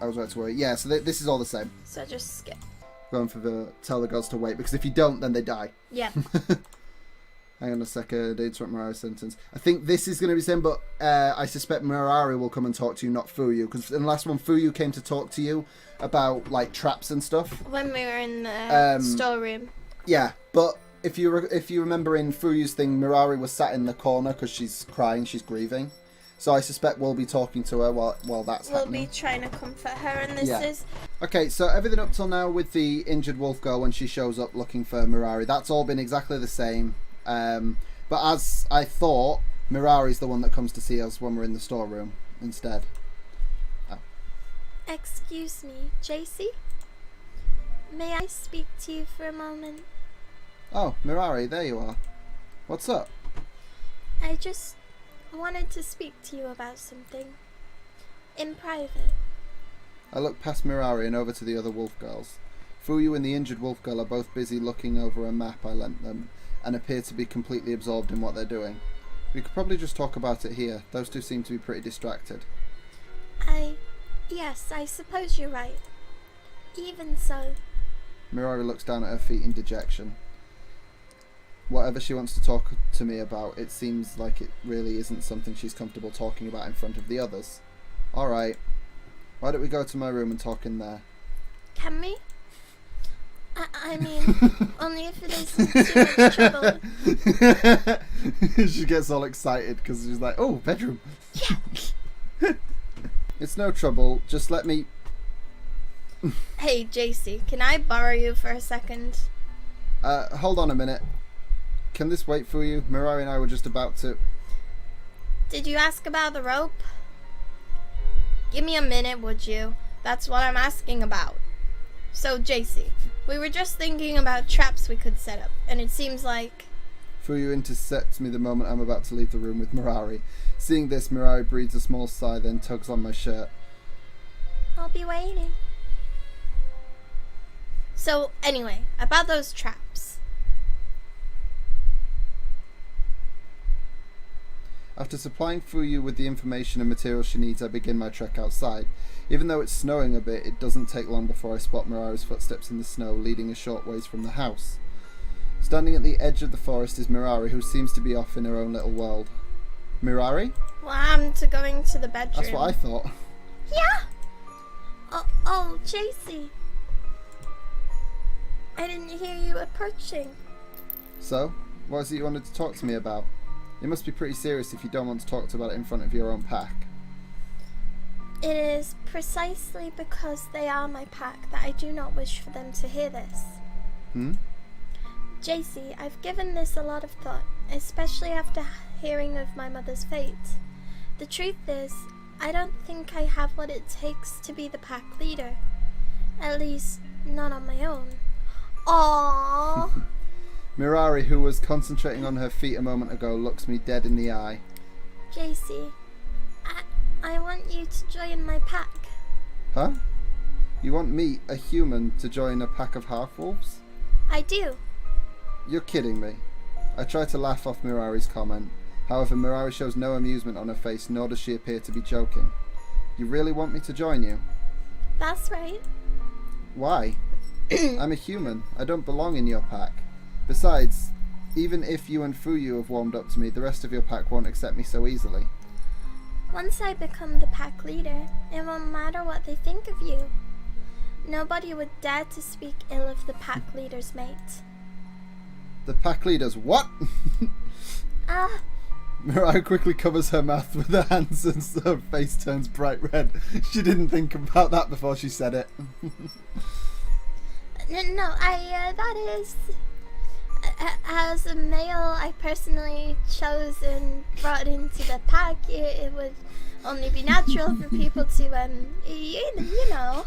I was about to worry. Yeah, so this is all the same. So just skip. Going for tell the girls to wait, because if you don't, then they die. Yeah. Hang on a second, interrupt Mirari's sentence. I think this is going to be the same, but I suspect Mirari will come and talk to you, not Fuyu. Because in the last one, Fuyu came to talk to you about, like, traps and stuff. When we were in the storeroom. Yeah, but if you remember in Fuyu's thing, Mirari was sat in the corner because she's crying, she's grieving. So I suspect we'll be talking to her while that's happening. We'll be trying to comfort her, and this is... Okay, so everything up till now with the injured wolf girl when she shows up looking for Mirari, that's all been exactly the same. But as I thought, Mirari's the one that comes to see us when we're in the storeroom instead. Oh. Excuse me, JC? May I speak to you for a moment? Oh, Mirari, there you are. What's up? I just wanted to speak to you about something. In private. I look past Mirari and over to the other wolf girls. Fuyu and the injured wolf girl are both busy looking over a map I lent them and appear to be completely absorbed in what they're doing. We could probably just talk about it here. Those two seem to be pretty distracted. Yes, I suppose you're right. Even so... Mirari looks down at her feet in dejection. Whatever she wants to talk to me about, it seems like it really isn't something she's comfortable talking about in front of the others. Alright. Why don't we go to my room and talk in there? Can we? I mean, only if it isn't too much trouble. She gets all excited because she's like, oh, bedroom. Yeah. It's no trouble. Just let me... Hey, JC, can I borrow you for a second? Hold on a minute. Can this wait for you? Mirari and I were just about to... Did you ask about the rope? Give me a minute, would you? That's what I'm asking about. So, JC, we were just thinking about traps we could set up, and it seems like... Fuyu intercepts me the moment I'm about to leave the room with Mirari. Seeing this, Mirari breathes a small sigh, then tugs on my shirt. I'll be waiting. So, anyway, about those traps. After supplying Fuyu with the information and materials she needs, I begin my trek outside. Even though it's snowing a bit, it doesn't take long before I spot Mirari's footsteps in the snow, leading a short ways from the house. Standing at the edge of the forest is Mirari, who seems to be off in her own little world. Mirari? Well, I'm going to the bedroom. That's what I thought. Yeah! Oh, JC. I didn't hear you approaching. So, what is it you wanted to talk to me about? It must be pretty serious if you don't want to talk about it in front of your own pack. It is precisely because they are my pack that I do not wish for them to hear this. JC, I've given this a lot of thought, especially after hearing of my mother's fate. The truth is, I don't think I have what it takes to be the pack leader. At least, not on my own. Aww. Mirari, who was concentrating on her feet a moment ago, looks me dead in the eye. JC, I want you to join my pack. Huh? You want me, a human, to join a pack of half-wolves? I do. You're kidding me. I try to laugh off Mirari's comment. However, Mirari shows no amusement on her face, nor does she appear to be joking. You really want me to join you? That's right. Why? I'm a human. I don't belong in your pack. Besides, even if you and Fuyu have warmed up to me, the rest of your pack won't accept me so easily. Once I become the pack leader, it won't matter what they think of you. Nobody would dare to speak ill of the pack leader's mate. The pack leader's what? Mirari quickly covers her mouth with her hands and her face turns bright red. She didn't think about that before she said it. No, that is... As a male I personally chose and brought into the pack, it would only be natural for people to, you know.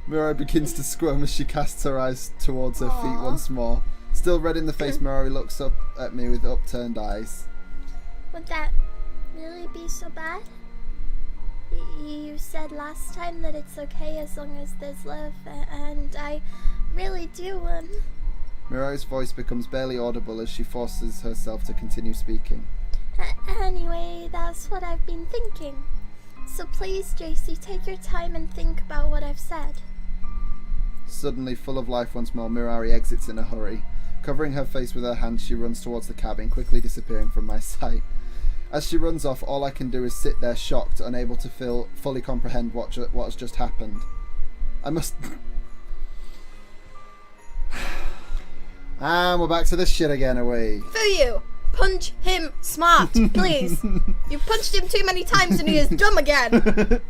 Mirari begins to squirm as she casts her eyes towards her feet once more. Still red in the face, Mirari looks up at me with upturned eyes. Would that really be so bad? You said last time that it's okay as long as there's love, and I really do, Mirari's voice becomes barely audible as she forces herself to continue speaking. Anyway, that's what I've been thinking. So please, JC, take your time and think about what I've said. Suddenly, full of life once more, Mirari exits in a hurry. Covering her face with her hands, she runs towards the cabin, quickly disappearing from my sight. As she runs off, all I can do is sit there shocked, unable to fully comprehend what has just happened. I must... And we're back to this shit again, are we? Fuyu, punch him smart, please. You've punched him too many times and he is dumb again.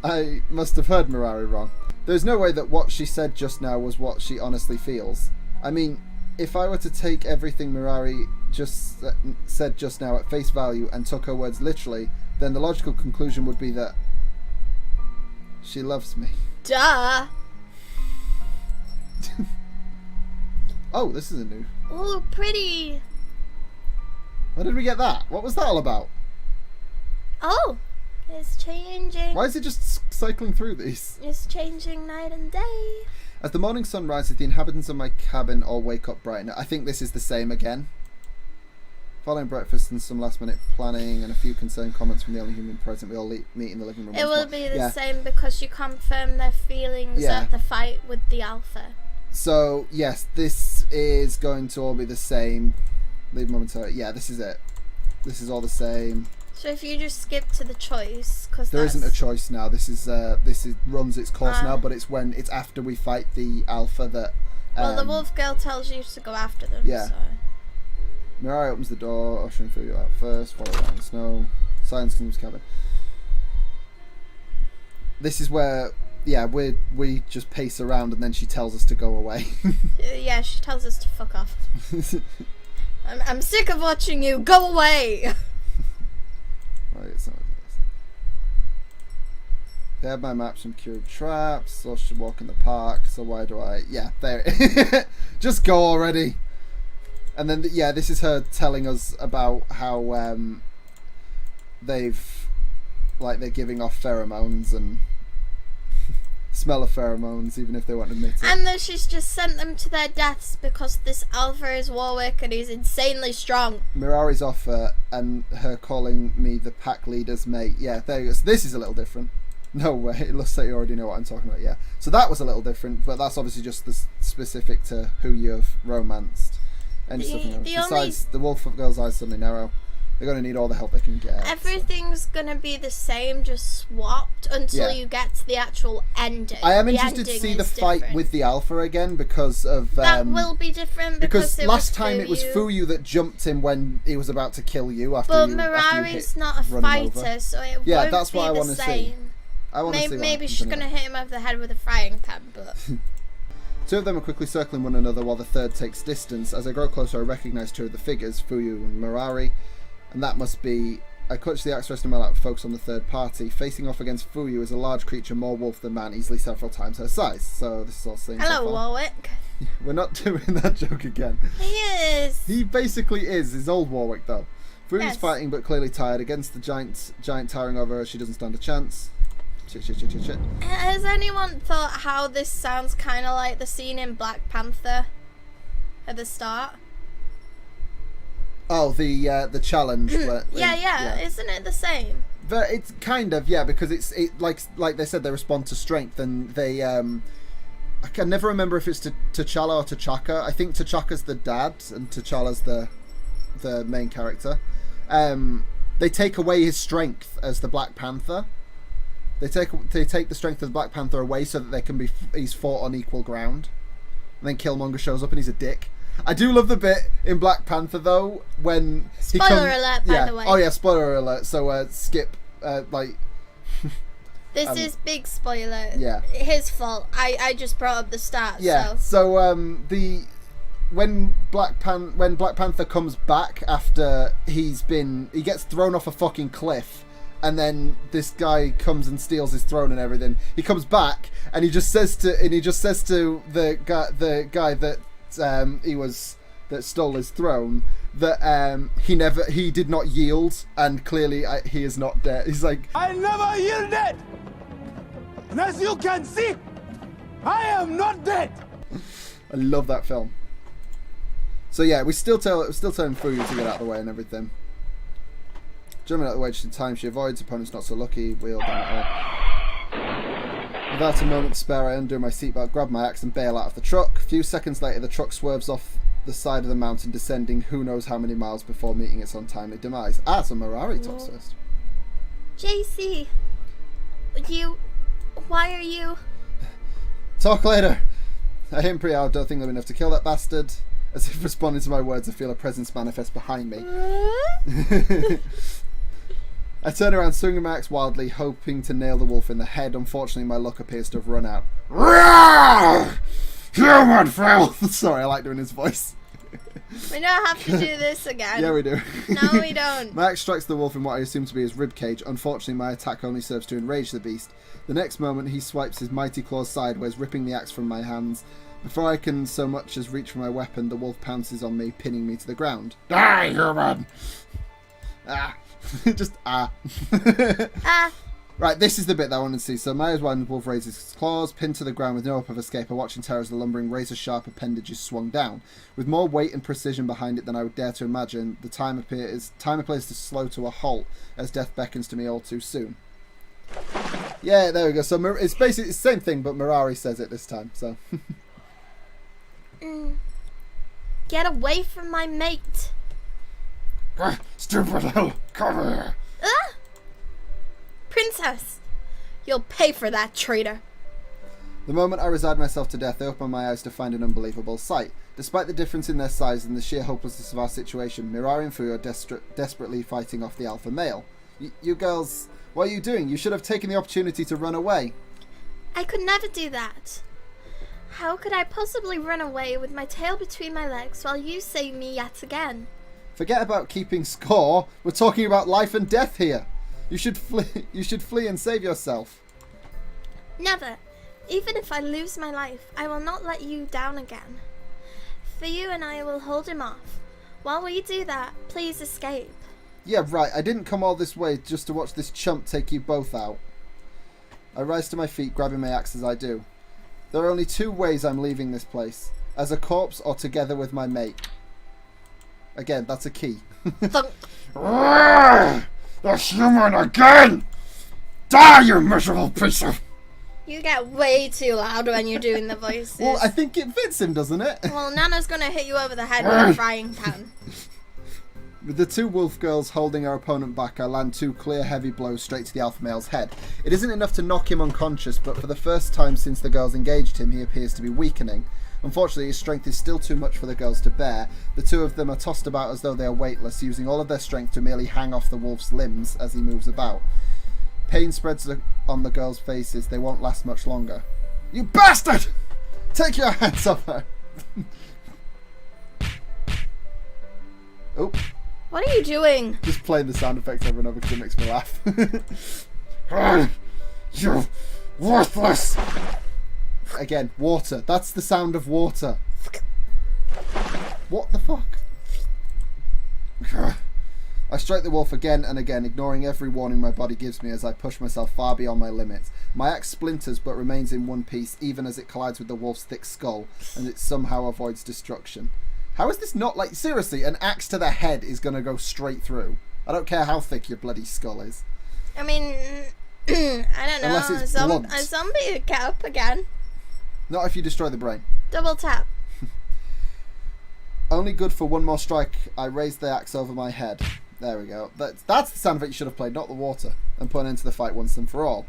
I must have heard Mirari wrong. There's no way that what she said just now was what she honestly feels. I mean, if I were to take everything Mirari just said just now at face value and took her words literally, then the logical conclusion would be that she loves me. Duh. Oh, this is a new... Oh, pretty. Where did we get that? What was that all about? Oh, it's changing. Why is it just cycling through these? It's changing night and day. As the morning sun rises, the inhabitants of my cabin all wake up bright. I think this is the same again. Following breakfast and some last minute planning and a few concerned comments from the only human present, we all meet in the living room. It will be the same because you confirm their feelings at the fight with the Alpha. So, yes, this is going to all be the same. Leave momentarily. Yeah, this is it. This is all the same. So if you just skip to the choice, because there isn't a choice now. This is runs its course now, but it's after we fight the Alpha that. Well, the wolf girl tells you to go after them. Yeah. So. Mirari opens the door, ushering Fuyu out first, followed by the snow. Silence comes cabin. This is where. Yeah, we just pace around and then she tells us to go away. Yeah, she tells us to fuck off. I'm sick of watching you. Go away. Right, it's not this. They have my maps from cured traps. So I should walk in the park. So why do I? Yeah, there. Just go already. And then this is her telling us about how they're giving off pheromones and. Smell of pheromones, even if they won't admit it. And that she's just sent them to their deaths because this Alpha is Warwick and he's insanely strong. Mirari's offer and her calling me the pack leader's mate. Yeah, there you go. So this is a little different. No way. It looks like you already know what I'm talking about. Yeah. So that was a little different, but that's obviously just specific to who you've romanced. And besides, the wolf girl's eyes suddenly narrow. They're going to need all the help they can get. Everything's going to be the same, just swapped until you get to the actual ending. I am interested to see the fight with the Alpha again because of... that will be different because last time it was Fuyu that jumped him when he was about to kill you. But Mirari's not a fighter, so it won't be that's what I want to see. Maybe she's going to hit him over the head with a frying pan, but... Two of them are quickly circling one another while the third takes distance. As I grow closer, I recognise two of the figures, Fuyu and Mirari. And that must be... I clutch the axe rest in my lap, focus on the third party. Facing off against Fuyu is a large creature, more wolf than man, easily several times her size. So this is all seen. Hello, Warwick. We're not doing that joke again. He is. He basically is. He's old Warwick, though. Fuyu's fighting, but clearly tired. Against the giant towering over her, she doesn't stand a chance. Shit. Has anyone thought how this sounds kind of like the scene in Black Panther at the start? Oh, the challenge. Yeah. Isn't it the same? It's kind of, because it like they said, they respond to strength, and they I can never remember if it's T'Challa or T'Chaka. I think T'Chaka's the dad and T'Challa's the main character. They take away his strength as the Black Panther. They take the strength of the Black Panther away so that he's fought on equal ground. And then Killmonger shows up and he's a dick. I do love the bit in Black Panther though when spoiler alert, by the way. Oh yeah, spoiler alert. So Skip this is big spoiler. Yeah. His fault. I just brought up the start. Yeah. So when Black Panther comes back after he gets thrown off a fucking cliff. And then this guy comes and steals his throne and everything. He comes back and he just says to the guy that that stole his throne that he did not yield, and clearly he is not dead. He's like, I never yielded, and as you can see, I am not dead. I love that film. So yeah, we still telling Fuyu to get out of the way and everything. Jumping out of the way just in time, she avoids. Opponent's not so lucky. Wheel down at her. Without a moment to spare, I undo my seatbelt, grab my axe and bail out of the truck. A few seconds later, the truck swerves off the side of the mountain, descending who knows how many miles before meeting its untimely demise. Ah, so Mirari talks first. JC, why are you... Talk later. I hit him pretty hard, don't think they're enough to kill that bastard. As if responding to my words, I feel a presence manifest behind me. I turn around, swinging my axe wildly, hoping to nail the wolf in the head. Unfortunately, my luck appears to have run out. Human filth! Sorry, I like doing his voice. We don't have to do this again. Yeah, we do. No, we don't. My axe strikes the wolf in what I assume to be his ribcage. Unfortunately, my attack only serves to enrage the beast. The next moment, he swipes his mighty claws sideways, ripping the axe from my hands. Before I can so much as reach for my weapon, the wolf pounces on me, pinning me to the ground. Die, human! Ah. Just ah. Ah. Right, this is the bit that I wanted to see. So Maya's one wolf raises his claws, pinned to the ground with no hope of escape. I watch in terror as the lumbering razor-sharp appendage is swung down. With more weight and precision behind it than I would dare to imagine, the time appears to slow to a halt as death beckons to me all too soon. Yeah, there we go. So it's basically the same thing, but Mirari says it this time. So. Get away from my mate. Stupid hell, come here. Princess, you'll pay for that, traitor. The moment I resigned myself to death, I opened my eyes to find an unbelievable sight. Despite the difference in their size and the sheer hopelessness of our situation, Mirari and Fuyu are desperately fighting off the alpha male. You girls, what are you doing? You should have taken the opportunity to run away. I could never do that. How could I possibly run away with my tail between my legs while you save me yet again? Forget about keeping score. We're talking about life and death here. You should flee. You should flee and save yourself. Never. Even if I lose my life, I will not let you down again. Fuyu and I will hold him off. While we do that, please escape. Yeah, right. I didn't come all this way just to watch this chump take you both out. I rise to my feet, grabbing my axe as I do. There are only two ways I'm leaving this place. As a corpse or together with my mate. Again, that's a key. The human again! Die, you miserable piece of... You get way too loud when you're doing the voices. Well, I think it fits him, doesn't it? Well, Nana's gonna hit you over the head with a frying pan. With the two wolf girls holding our opponent back, I land two clear, heavy blows straight to the alpha male's head. It isn't enough to knock him unconscious, but for the first time since the girls engaged him, he appears to be weakening. Unfortunately, his strength is still too much for the girls to bear. The two of them are tossed about as though they are weightless, using all of their strength to merely hang off the wolf's limbs as he moves about. Pain spreads on the girls' faces. They won't last much longer. You bastard! Take your hands off her! Oh. What are you doing? Just playing the sound effects over and over because it makes me laugh. You worthless! Again, water. That's the sound of water. What the fuck? I strike the wolf again and again, ignoring every warning my body gives me as I push myself far beyond my limits. My axe splinters but remains in one piece, even as it collides with the wolf's thick skull, and it somehow avoids destruction. How is this not like... Seriously, an axe to the head is going to go straight through. I don't care how thick your bloody skull is. I mean, I don't know. Unless it's blunt. A zombie would get up again. Not if you destroy the brain. Double tap. Only good for one more strike. I raise the axe over my head. There we go. That's the sound effect you should have played, not the water. And put an end to the fight once and for all.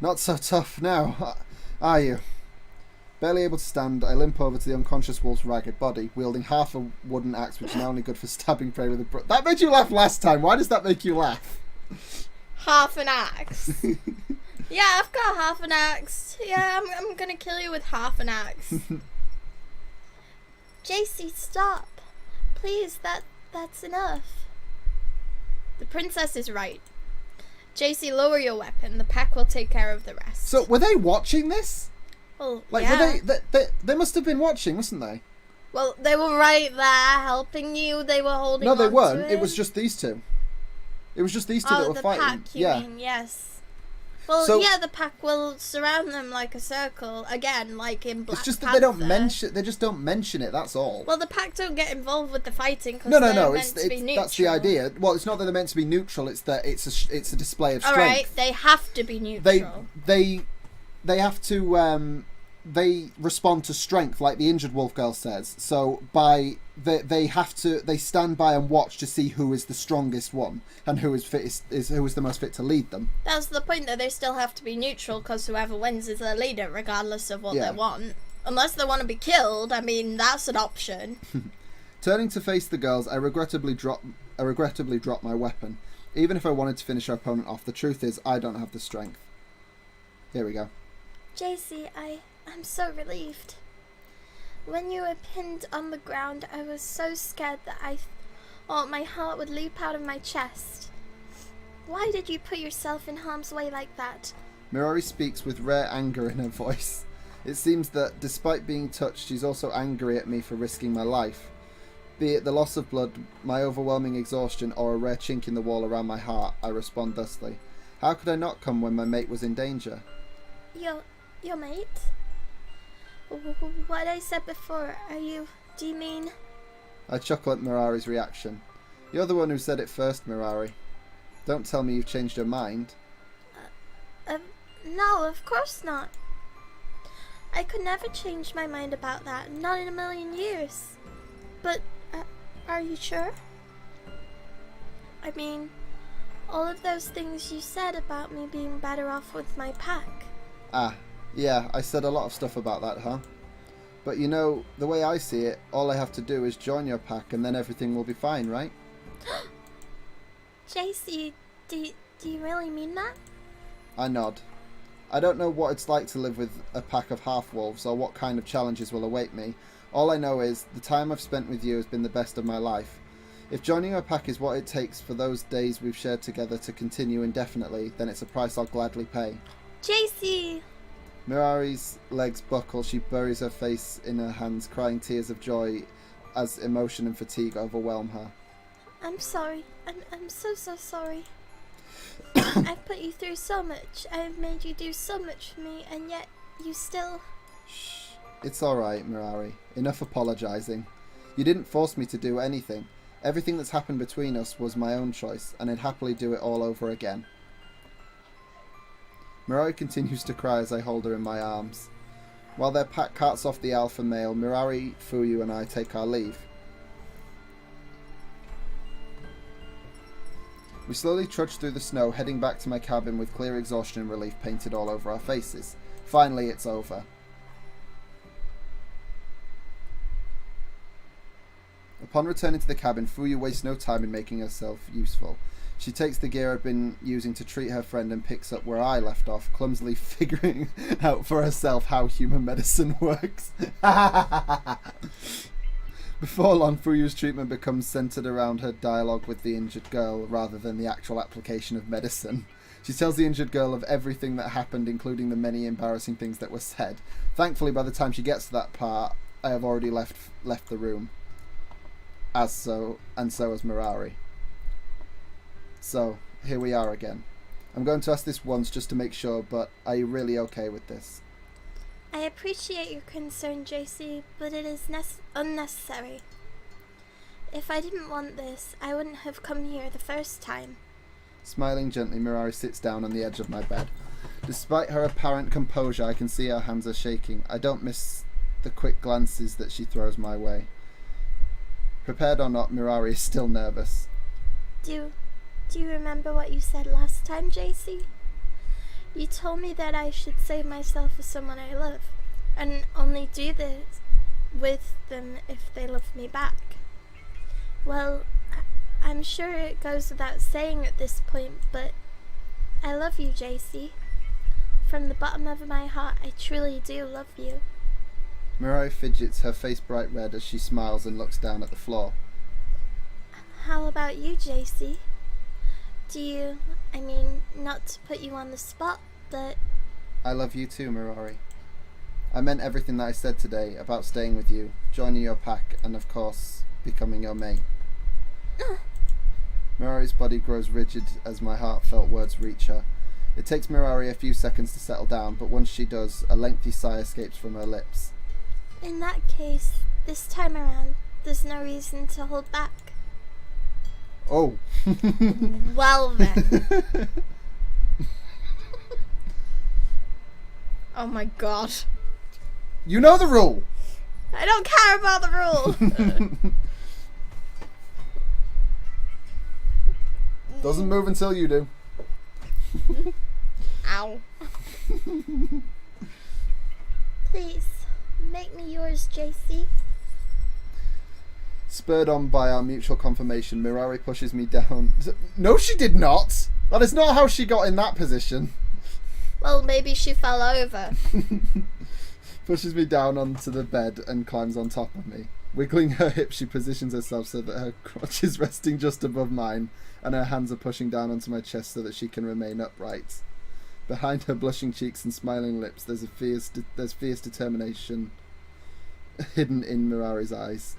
Not so tough now, are you? Barely able to stand, I limp over to the unconscious wolf's ragged body, wielding half a wooden axe, which is now only good for stabbing prey with a... That made you laugh last time. Why does that make you laugh? Half an axe. Yeah, I've got half an axe. Yeah, I'm gonna kill you with half an axe. JC, stop. Please, that's enough. The princess is right. JC, lower your weapon. The pack will take care of the rest. So, were they watching this? Well, Like, yeah. were they must have been watching, mustn't they? Well, they were right there helping you. They were holding No, they on weren't. to It was just these two. It was just these two that were the fighting. pack, you mean, yes. Well, So- yeah, the pack will surround them like a circle again, like in Black It's just that Panther. they don't mention. They just don't mention it. That's all. Well, the pack don't get involved with the fighting because No. they're meant It's to be neutral. that's the idea. Well, it's not that they're meant to be neutral. It's that it's a display of All strength. right, they have to be neutral. They have to. They respond to strength, like the injured wolf girl says. So they stand by and watch to see who is the strongest one and who is who is the most fit to lead them. That's the point, that they still have to be neutral because whoever wins is their leader, regardless of what Yeah. they want. Unless they want to be killed, I mean, that's an option. Turning to face the girls, I regrettably dropped my weapon. Even if I wanted to finish our opponent off, the truth is I don't have the strength. Here we go. JC, I'm so relieved. When you were pinned on the ground, I was so scared that I thought my heart would leap out of my chest. Why did you put yourself in harm's way like that? Mirari speaks with rare anger in her voice. It seems that, despite being touched, she's also angry at me for risking my life. Be it the loss of blood, my overwhelming exhaustion, or a rare chink in the wall around my heart, I respond thusly. How could I not come when my mate was in danger? Your mate? What I said before, do you mean? I chuckle at Mirari's reaction. You're the one who said it first, Mirari. Don't tell me you've changed your mind. No, of course not. I could never change my mind about that, not in a million years. But, are you sure? I mean, all of those things you said about me being better off with my pack. Ah, yeah, I said a lot of stuff about that, huh? But you know, the way I see it, all I have to do is join your pack and then everything will be fine, right? JC, do you really mean that? I nod. I don't know what it's like to live with a pack of half-wolves or what kind of challenges will await me. All I know is, the time I've spent with you has been the best of my life. If joining your pack is what it takes for those days we've shared together to continue indefinitely, then it's a price I'll gladly pay. JC! Mirari's legs buckle, she buries her face in her hands, crying tears of joy as emotion and fatigue overwhelm her. I'm sorry. I'm so sorry. I've put you through so much. I've made you do so much for me, and yet you still... Shh. It's alright, Mirari. Enough apologising. You didn't force me to do anything. Everything that's happened between us was my own choice, and I'd happily do it all over again. Mirari continues to cry as I hold her in my arms. While their pack carts off the alpha male, Mirari, Fuyu and I take our leave. We slowly trudge through the snow, heading back to my cabin with clear exhaustion and relief painted all over our faces. Finally, it's over. Upon returning to the cabin, Fuyu wastes no time in making herself useful. She takes the gear I've been using to treat her friend and picks up where I left off, clumsily figuring out for herself how human medicine works. Before long, Fuyu's treatment becomes centered around her dialogue with the injured girl rather than the actual application of medicine. She tells the injured girl of everything that happened, including the many embarrassing things that were said. Thankfully, by the time she gets to that part, I have already left the room. So has Mirari. So, here we are again. I'm going to ask this once just to make sure, but are you really okay with this? I appreciate your concern, JC, but it is unnecessary. If I didn't want this, I wouldn't have come here the first time. Smiling gently, Mirari sits down on the edge of my bed. Despite her apparent composure, I can see her hands are shaking. I don't miss the quick glances that she throws my way. Prepared or not, Mirari is still nervous. Do you remember what you said last time, JC? You told me that I should save myself for someone I love, and only do this with them if they love me back. Well, I'm sure it goes without saying at this point, but I love you, JC. From the bottom of my heart, I truly do love you. Mirari fidgets, her face bright red as she smiles and looks down at the floor. How about you, JC? Not to put you on the spot, but... I love you too, Mirari. I meant everything that I said today about staying with you, joining your pack, and of course, becoming your mate. Mirari's body grows rigid as my heartfelt words reach her. It takes Mirari a few seconds to settle down, but once she does, a lengthy sigh escapes from her lips. In that case, this time around, there's no reason to hold back. Oh. Well then. Oh my god. You know the rule! I don't care about the rule. Doesn't move until you do. Ow. Please, make me yours, JC. Spurred on by our mutual confirmation, Mirari pushes me down. No, she did not! That is not how she got in that position. Well, maybe she fell over. Pushes me down onto the bed and climbs on top of me. Wiggling her hips, she positions herself so that her crotch is resting just above mine, and her hands are pushing down onto my chest so that she can remain upright. Behind her blushing cheeks and smiling lips, there's fierce determination hidden in Mirari's eyes.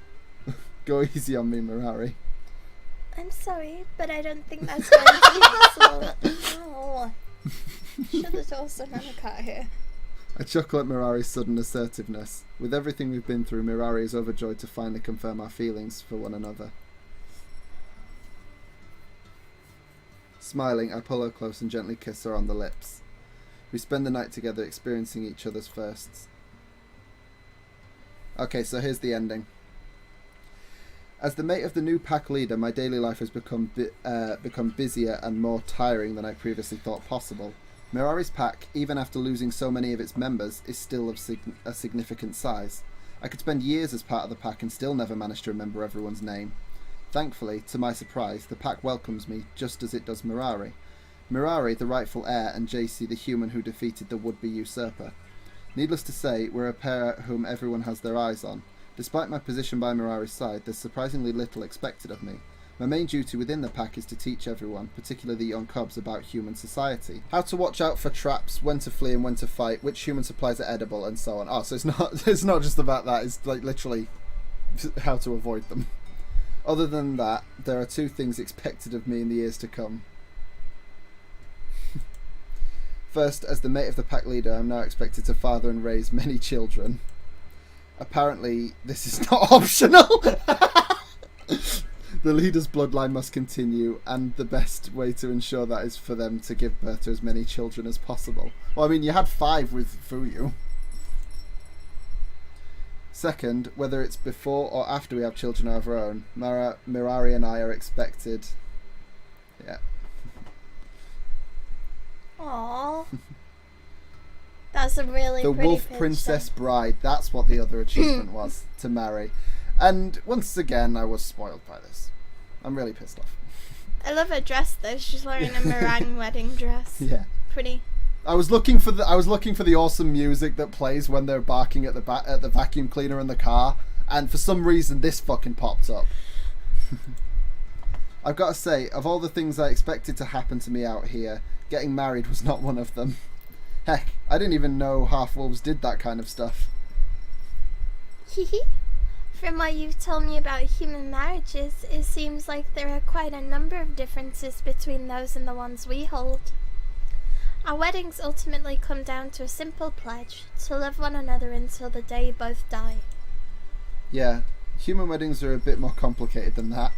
Go easy on me, Mirari. I'm sorry, but I don't think that's going to be possible. Oh. Should have also had a cat here. I chuckle at Mirari's sudden assertiveness. With everything we've been through, Mirari is overjoyed to finally confirm our feelings for one another. Smiling, I pull her close and gently kiss her on the lips. We spend the night together experiencing each other's firsts. Okay, so here's the ending. As the mate of the new pack leader, my daily life has become busier and more tiring than I previously thought possible. Mirari's pack, even after losing so many of its members, is still of a significant size. I could spend years as part of the pack and still never manage to remember everyone's name. Thankfully, to my surprise, the pack welcomes me just as it does Mirari. Mirari, the rightful heir, and JC, the human who defeated the would-be usurper. Needless to say, we're a pair whom everyone has their eyes on. Despite my position by Mirari's side, there's surprisingly little expected of me. My main duty within the pack is to teach everyone, particularly the young cubs, about human society. How to watch out for traps, when to flee and when to fight, which human supplies are edible, and so on. Oh, so it's not just about that, it's like literally how to avoid them. Other than that, there are two things expected of me in the years to come. First, as the mate of the pack leader, I'm now expected to father and raise many children. Apparently, this is not optional. The leader's bloodline must continue, and the best way to ensure that is for them to give birth to as many children as possible. Well, I mean, you had 5 with Fuyu. Second, whether it's before or after we have children of our own, Mirari and I are expected... Yeah. Aww. That's a really The pretty Wolf picture. Princess Bride, that's what the other achievement was, to marry. And once again, I was spoiled by this. I'm really pissed off. I love her dress though. She's wearing a meringue wedding dress. Yeah. Pretty. I was looking for the awesome music that plays when they're barking at the vacuum cleaner in the car, and for some reason this fucking popped up. I've got to say, of all the things I expected to happen to me out here, getting married was not one of them. Heck, I didn't even know half-wolves did that kind of stuff. From what you've told me about human marriages, it seems like there are quite a number of differences between those and the ones we hold. Our weddings ultimately come down to a simple pledge to love one another until the day you both die. Yeah, human weddings are a bit more complicated than that.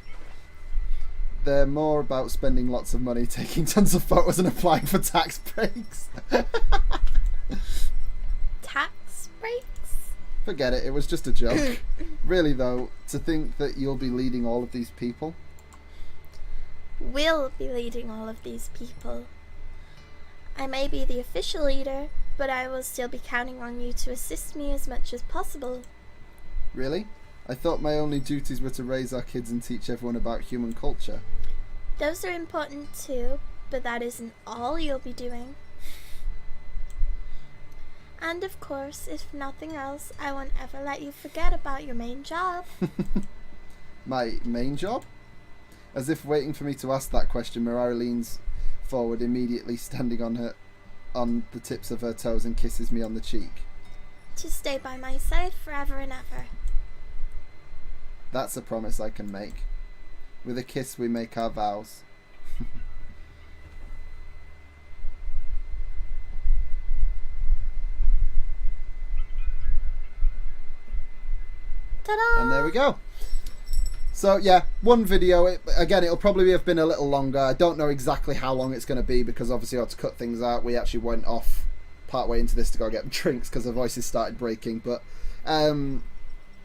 They're more about spending lots of money, taking tons of photos and applying for tax breaks. Tax breaks? Forget it, it was just a joke. Really though, to think that you'll be leading all of these people. We'll be leading all of these people. I may be the official leader, but I will still be counting on you to assist me as much as possible. Really? I thought my only duties were to raise our kids and teach everyone about human culture. Those are important too, but that isn't all you'll be doing. And of course, if nothing else, I won't ever let you forget about your main job. My main job? As if waiting for me to ask that question, Mirari leans forward, immediately standing on the tips of her toes and kisses me on the cheek. To stay by my side forever and ever. That's a promise I can make. With a kiss we make our vows. Ta-da! And there we go. So yeah, one video. It'll probably have been a little longer. I don't know exactly how long it's going to be because obviously I had to cut things out. We actually went off partway into this to go get drinks because our voices started breaking. But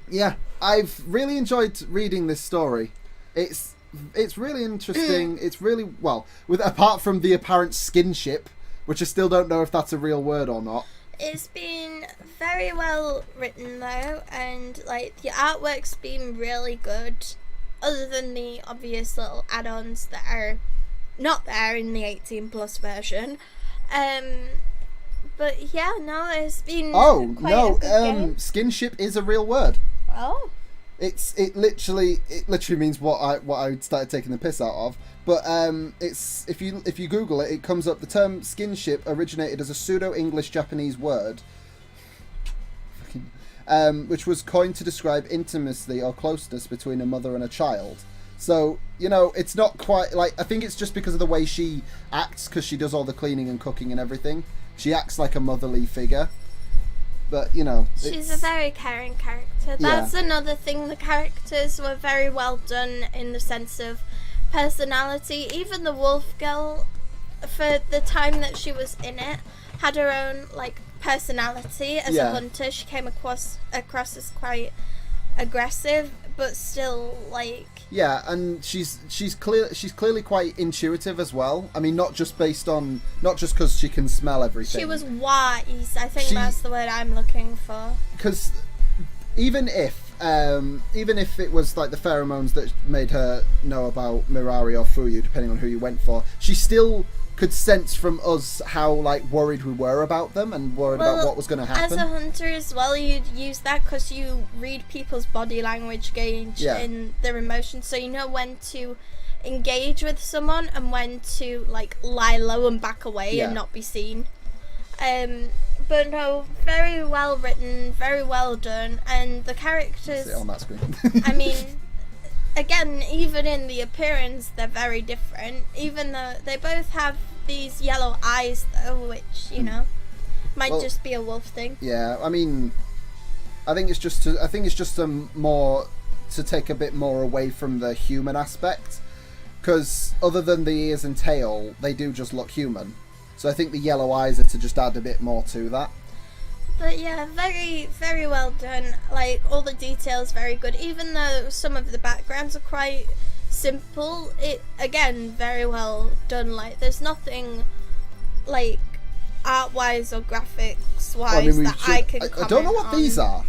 yeah, I've really enjoyed reading this story. It's really interesting. It's really apart from the apparent skinship, which I still don't know if that's a real word or not. It's been very well written though, and like the artwork's been really good, other than the obvious little add-ons that are not there in the 18+ version. But yeah, no, it's been quite a good game. Skinship is a real word. Oh. It literally means what I started taking the piss out of. But it's if you Google it, it comes up. The term skinship originated as a pseudo-English Japanese word, which was coined to describe intimacy or closeness between a mother and a child. So it's not quite like, I think it's just because of the way she acts, because she does all the cleaning and cooking and everything. She acts like a motherly figure. But she's a very caring character. That's another thing. The characters were very well done in the sense of personality. Even the wolf girl, for the time that she was in it, had her own like personality as a hunter. She came across as quite aggressive, but still like and she's clearly quite intuitive as well. I mean, not just because she can smell everything. She was wise. I think that's the word I'm looking for. Because even if it was like the pheromones that made her know about Mirari or Fuyu, depending on who you went for, she still could sense from us how like worried we were about them and worried about what was going to happen. As a hunter as well, you'd use that because you read people's body language, gauge in their emotions, so you know when to engage with someone and when to like lie low and back away and not be seen. But no, very well written, very well done, and the characters. See it on that screen. I mean, again, even in the appearance, they're very different. Even though they both have these yellow eyes, though, which might just be a wolf thing. Yeah, I mean, I think it's just more to take a bit more away from the human aspect, because other than the ears and tail, they do just look human. So I think the yellow eyes are to just add a bit more to that. But yeah, very, very well done. Like, all the details very good. Even though some of the backgrounds are quite simple, it, again, very well done. Like, there's nothing, like, art-wise or graphics-wise I can comment on. I don't know what these are.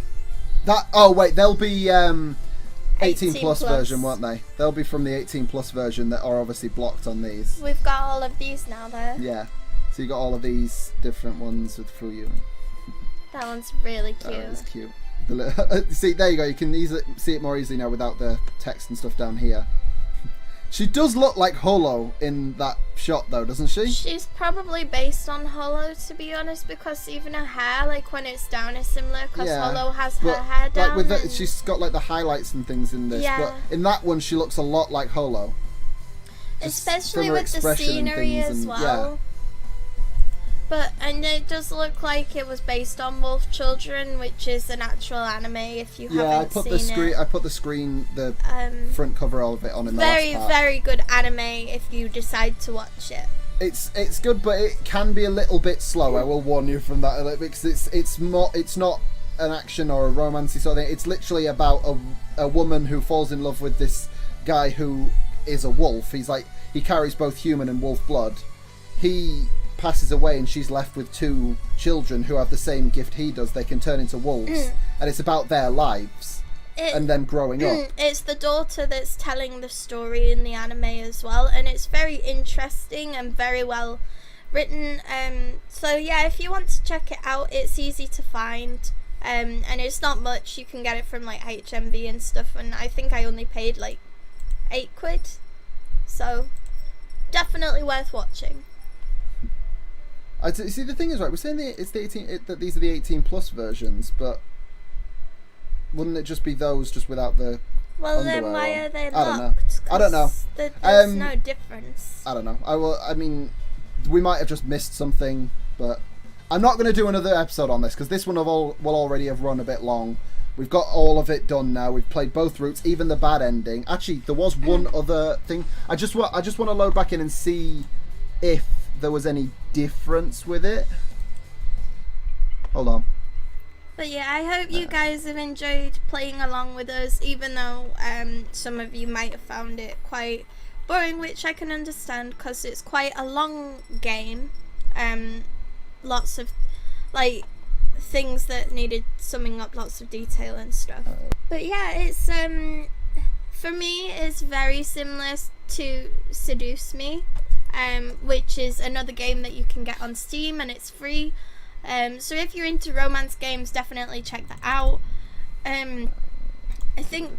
They'll be 18+ version, won't they? They'll be from the 18+ version that are obviously blocked on these. We've got all of these now, though. Yeah. So you got all of these different ones with Fuyu. That one's really cute. It's cute. See, there you go. You can see it more easily now without the text and stuff down here. She does look like Holo in that shot, though, doesn't she? She's probably based on Holo, to be honest, because even her hair, like when it's down, is similar. Because Holo has her hair down. Like she's got like the highlights and things in this. But in that one, she looks a lot like Holo. Especially with the scenery as well. And it does look like it was based on Wolf Children, which is an actual anime. If you haven't seen it, I put the front cover of it on in the last part. Very good anime if you decide to watch it. It's good, but it can be a little bit slow. I will warn you from that, because it's not an action or a romancy sort of thing. It's literally about a woman who falls in love with this guy who is a wolf. He carries both human and wolf blood. He passes away and she's left with two children who have the same gift he does. They can turn into wolves, and it's about their lives and them growing up. It's the daughter that's telling the story in the anime as well, and it's very interesting and very well written. So yeah, if you want to check it out, it's easy to find, and it's not much. You can get it from like HMV and stuff, and I think I only paid like £8, so definitely worth watching. See, the thing is, right, we're saying that these are the 18+ versions, but wouldn't it just be those just without the Well, then why are they locked? I don't know. There's no difference. I don't know. I mean, we might have just missed something, but I'm not going to do another episode on this because this one will already have run a bit long. We've got all of it done now. We've played both routes, even the bad ending. Actually, there was one other thing. I just want to load back in and see if there was any difference with it. Hold on. But yeah, I hope you guys have enjoyed playing along with us, even though some of you might have found it quite boring, which I can understand because it's quite a long game. Lots of like things that needed summing up, lots of detail and stuff. But yeah, it's for me it's very similar to Seduce Me, which is another game that you can get on Steam and it's free. So if you're into romance games, definitely check that out. I think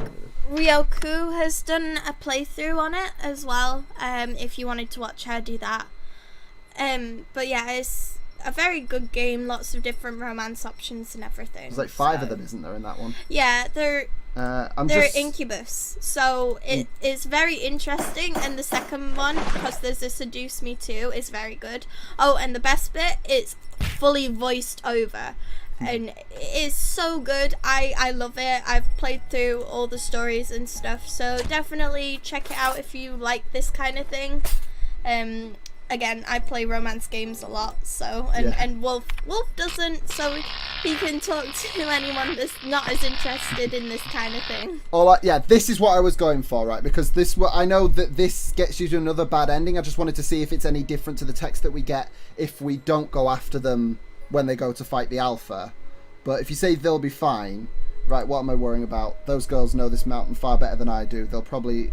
Ryoku has done a playthrough on it as well, if you wanted to watch her do that. But yeah, it's a very good game, lots of different romance options and everything. There's like 5 of them, isn't there, in that one? Yeah, they're just... incubus, so it is very interesting. And the second one, because there's a Seduce Me too, is very good. Oh, and the best bit, it's fully voiced over, and it is so good. I love it. I've played through all the stories and stuff, so definitely check it out if you like this kind of thing. Again, I play romance games a lot, so and Wolf doesn't, so he can talk to anyone that's not as interested in this kind of thing. Yeah, this is what I was going for, right? Because I know that this gets you to another bad ending. I just wanted to see if it's any different to the text that we get if we don't go after them when they go to fight the alpha. But if you say they'll be fine, right? What am I worrying about? Those girls know this mountain far better than I do. They've probably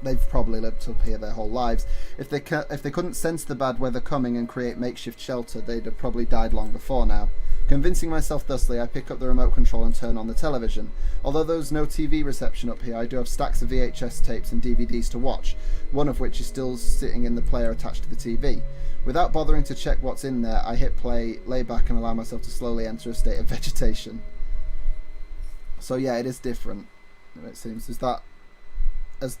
lived up here their whole lives. If they couldn't sense the bad weather coming and create makeshift shelter, they'd have probably died long before now. Convincing myself thusly, I pick up the remote control and turn on the television. Although there's no TV reception up here, I do have stacks of VHS tapes and DVDs to watch, one of which is still sitting in the player attached to the TV. Without bothering to check what's in there, I hit play, lay back and allow myself to slowly enter a state of vegetation. So yeah, it is different, it seems. Is that As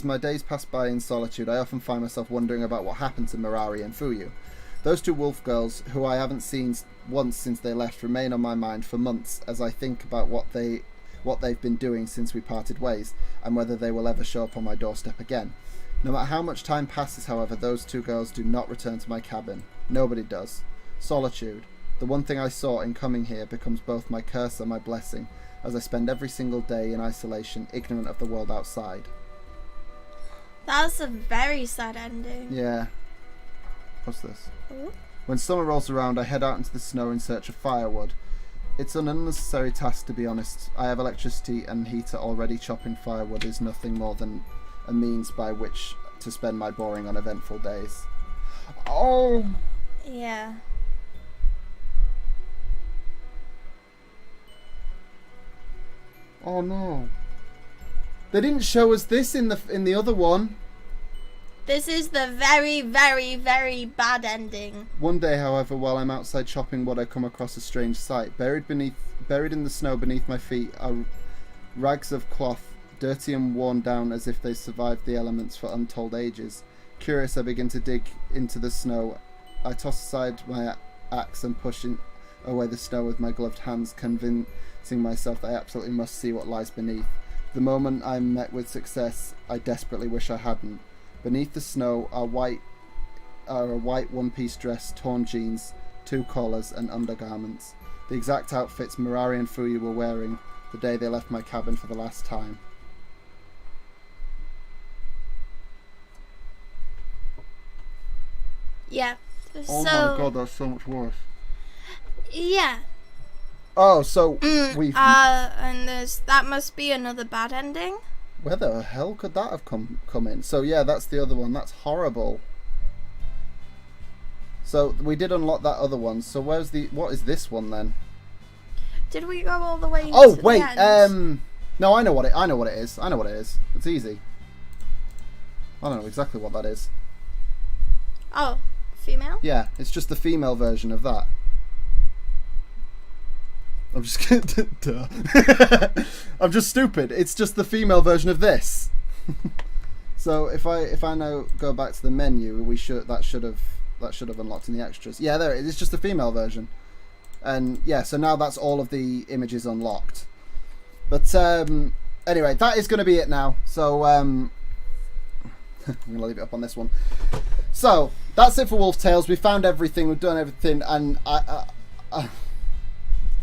my days pass by in solitude, I often find myself wondering about what happened to Mirari and Fuyu. Those 2 wolf girls, who I haven't seen once since they left, remain on my mind for months as I think about what they've been doing since we parted ways, and whether they will ever show up on my doorstep again. No matter how much time passes, however, those 2 girls do not return to my cabin. Nobody does. Solitude, the one thing I saw in coming here, becomes both my curse and my blessing, as I spend every single day in isolation, ignorant of the world outside. That's a very sad ending. Yeah. What's this? Ooh. When summer rolls around, I head out into the snow in search of firewood. It's an unnecessary task, to be honest. I have electricity and heater already. Chopping firewood is nothing more than a means by which to spend my boring, uneventful days. Oh! Yeah. Oh no. They didn't show us this in the other one. This is the very, very, very bad ending. One day, however, while I'm outside chopping wood, I come across a strange sight. Buried in the snow beneath my feet are rags of cloth, dirty and worn down as if they survived the elements for untold ages. Curious, I begin to dig into the snow. I toss aside my axe and push away the snow with my gloved hands, convincing myself that I absolutely must see what lies beneath. The moment I'm met with success, I desperately wish I hadn't. Beneath the snow are a white one-piece dress, torn jeans, 2 collars and undergarments. The exact outfits Mirari and Fuyu were wearing the day they left my cabin for the last time. Yeah. Oh my god, that's so much worse. Yeah. Oh, so we've... and that must be another bad ending. Where the hell could that have come in? So yeah, that's the other one. That's horrible. So we did unlock that other one. So what is this one then? Did we go all the way to Oh wait, the end? no, I know what it is. It's easy. I don't know exactly what that is. Oh, female? Yeah, it's just the female version of that. I'm just duh. I'm just stupid. It's just the female version of this. So if I now go back to the menu, that should have unlocked in the extras. Yeah, there it is. It's just the female version. And yeah, so now that's all of the images unlocked. But anyway, that is going to be it now. So I'm going to leave it up on this one. So that's it for Wolf Tales. We found everything. We've done everything. And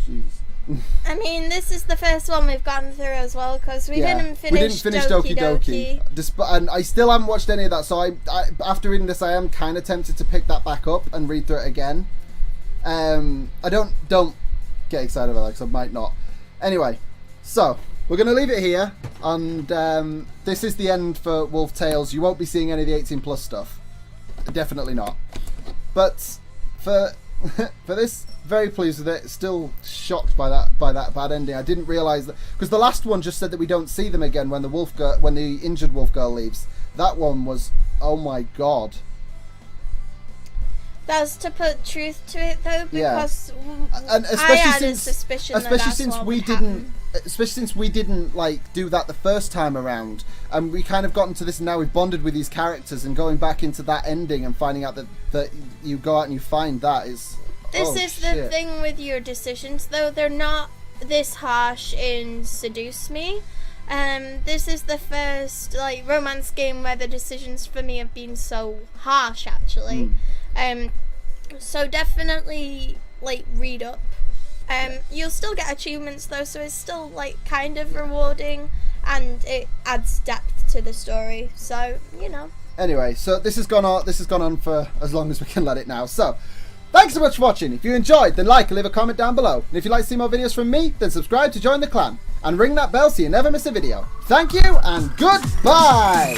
Jesus. I mean, this is the first one we've gotten through as well, because we didn't finish Doki Doki. And I still haven't watched any of that, so I after reading this, I am kind of tempted to pick that back up and read through it again. I don't get excited about that, because I might not. Anyway, so we're going to leave it here, and this is the end for Wolf Tales. You won't be seeing any of the 18+ stuff. Definitely not. But for this, very pleased with it. Still shocked by that bad ending. I didn't realise that, because the last one just said that we don't see them again when the injured wolf girl leaves. That one was, oh my god. That's to put truth to it, though, because and I had a suspicion especially that since what we would didn't happen. especially since we didn't like do that the first time around, and we kind of got into this, and now we've bonded with these characters, and going back into that ending and finding out that you go out and you find that is. This is the thing with your decisions, though. They're not this harsh in Seduce Me. This is the first romance game where the decisions for me have been so harsh, actually. So definitely read up. You'll still get achievements though, so it's still kind of rewarding, and it adds depth to the story. So Anyway, so this has gone on for as long as we can let it now. So. Thanks so much for watching. If you enjoyed, then like and leave a comment down below. And if you'd like to see more videos from me, then subscribe to join the clan. And ring that bell so you never miss a video. Thank you, and goodbye!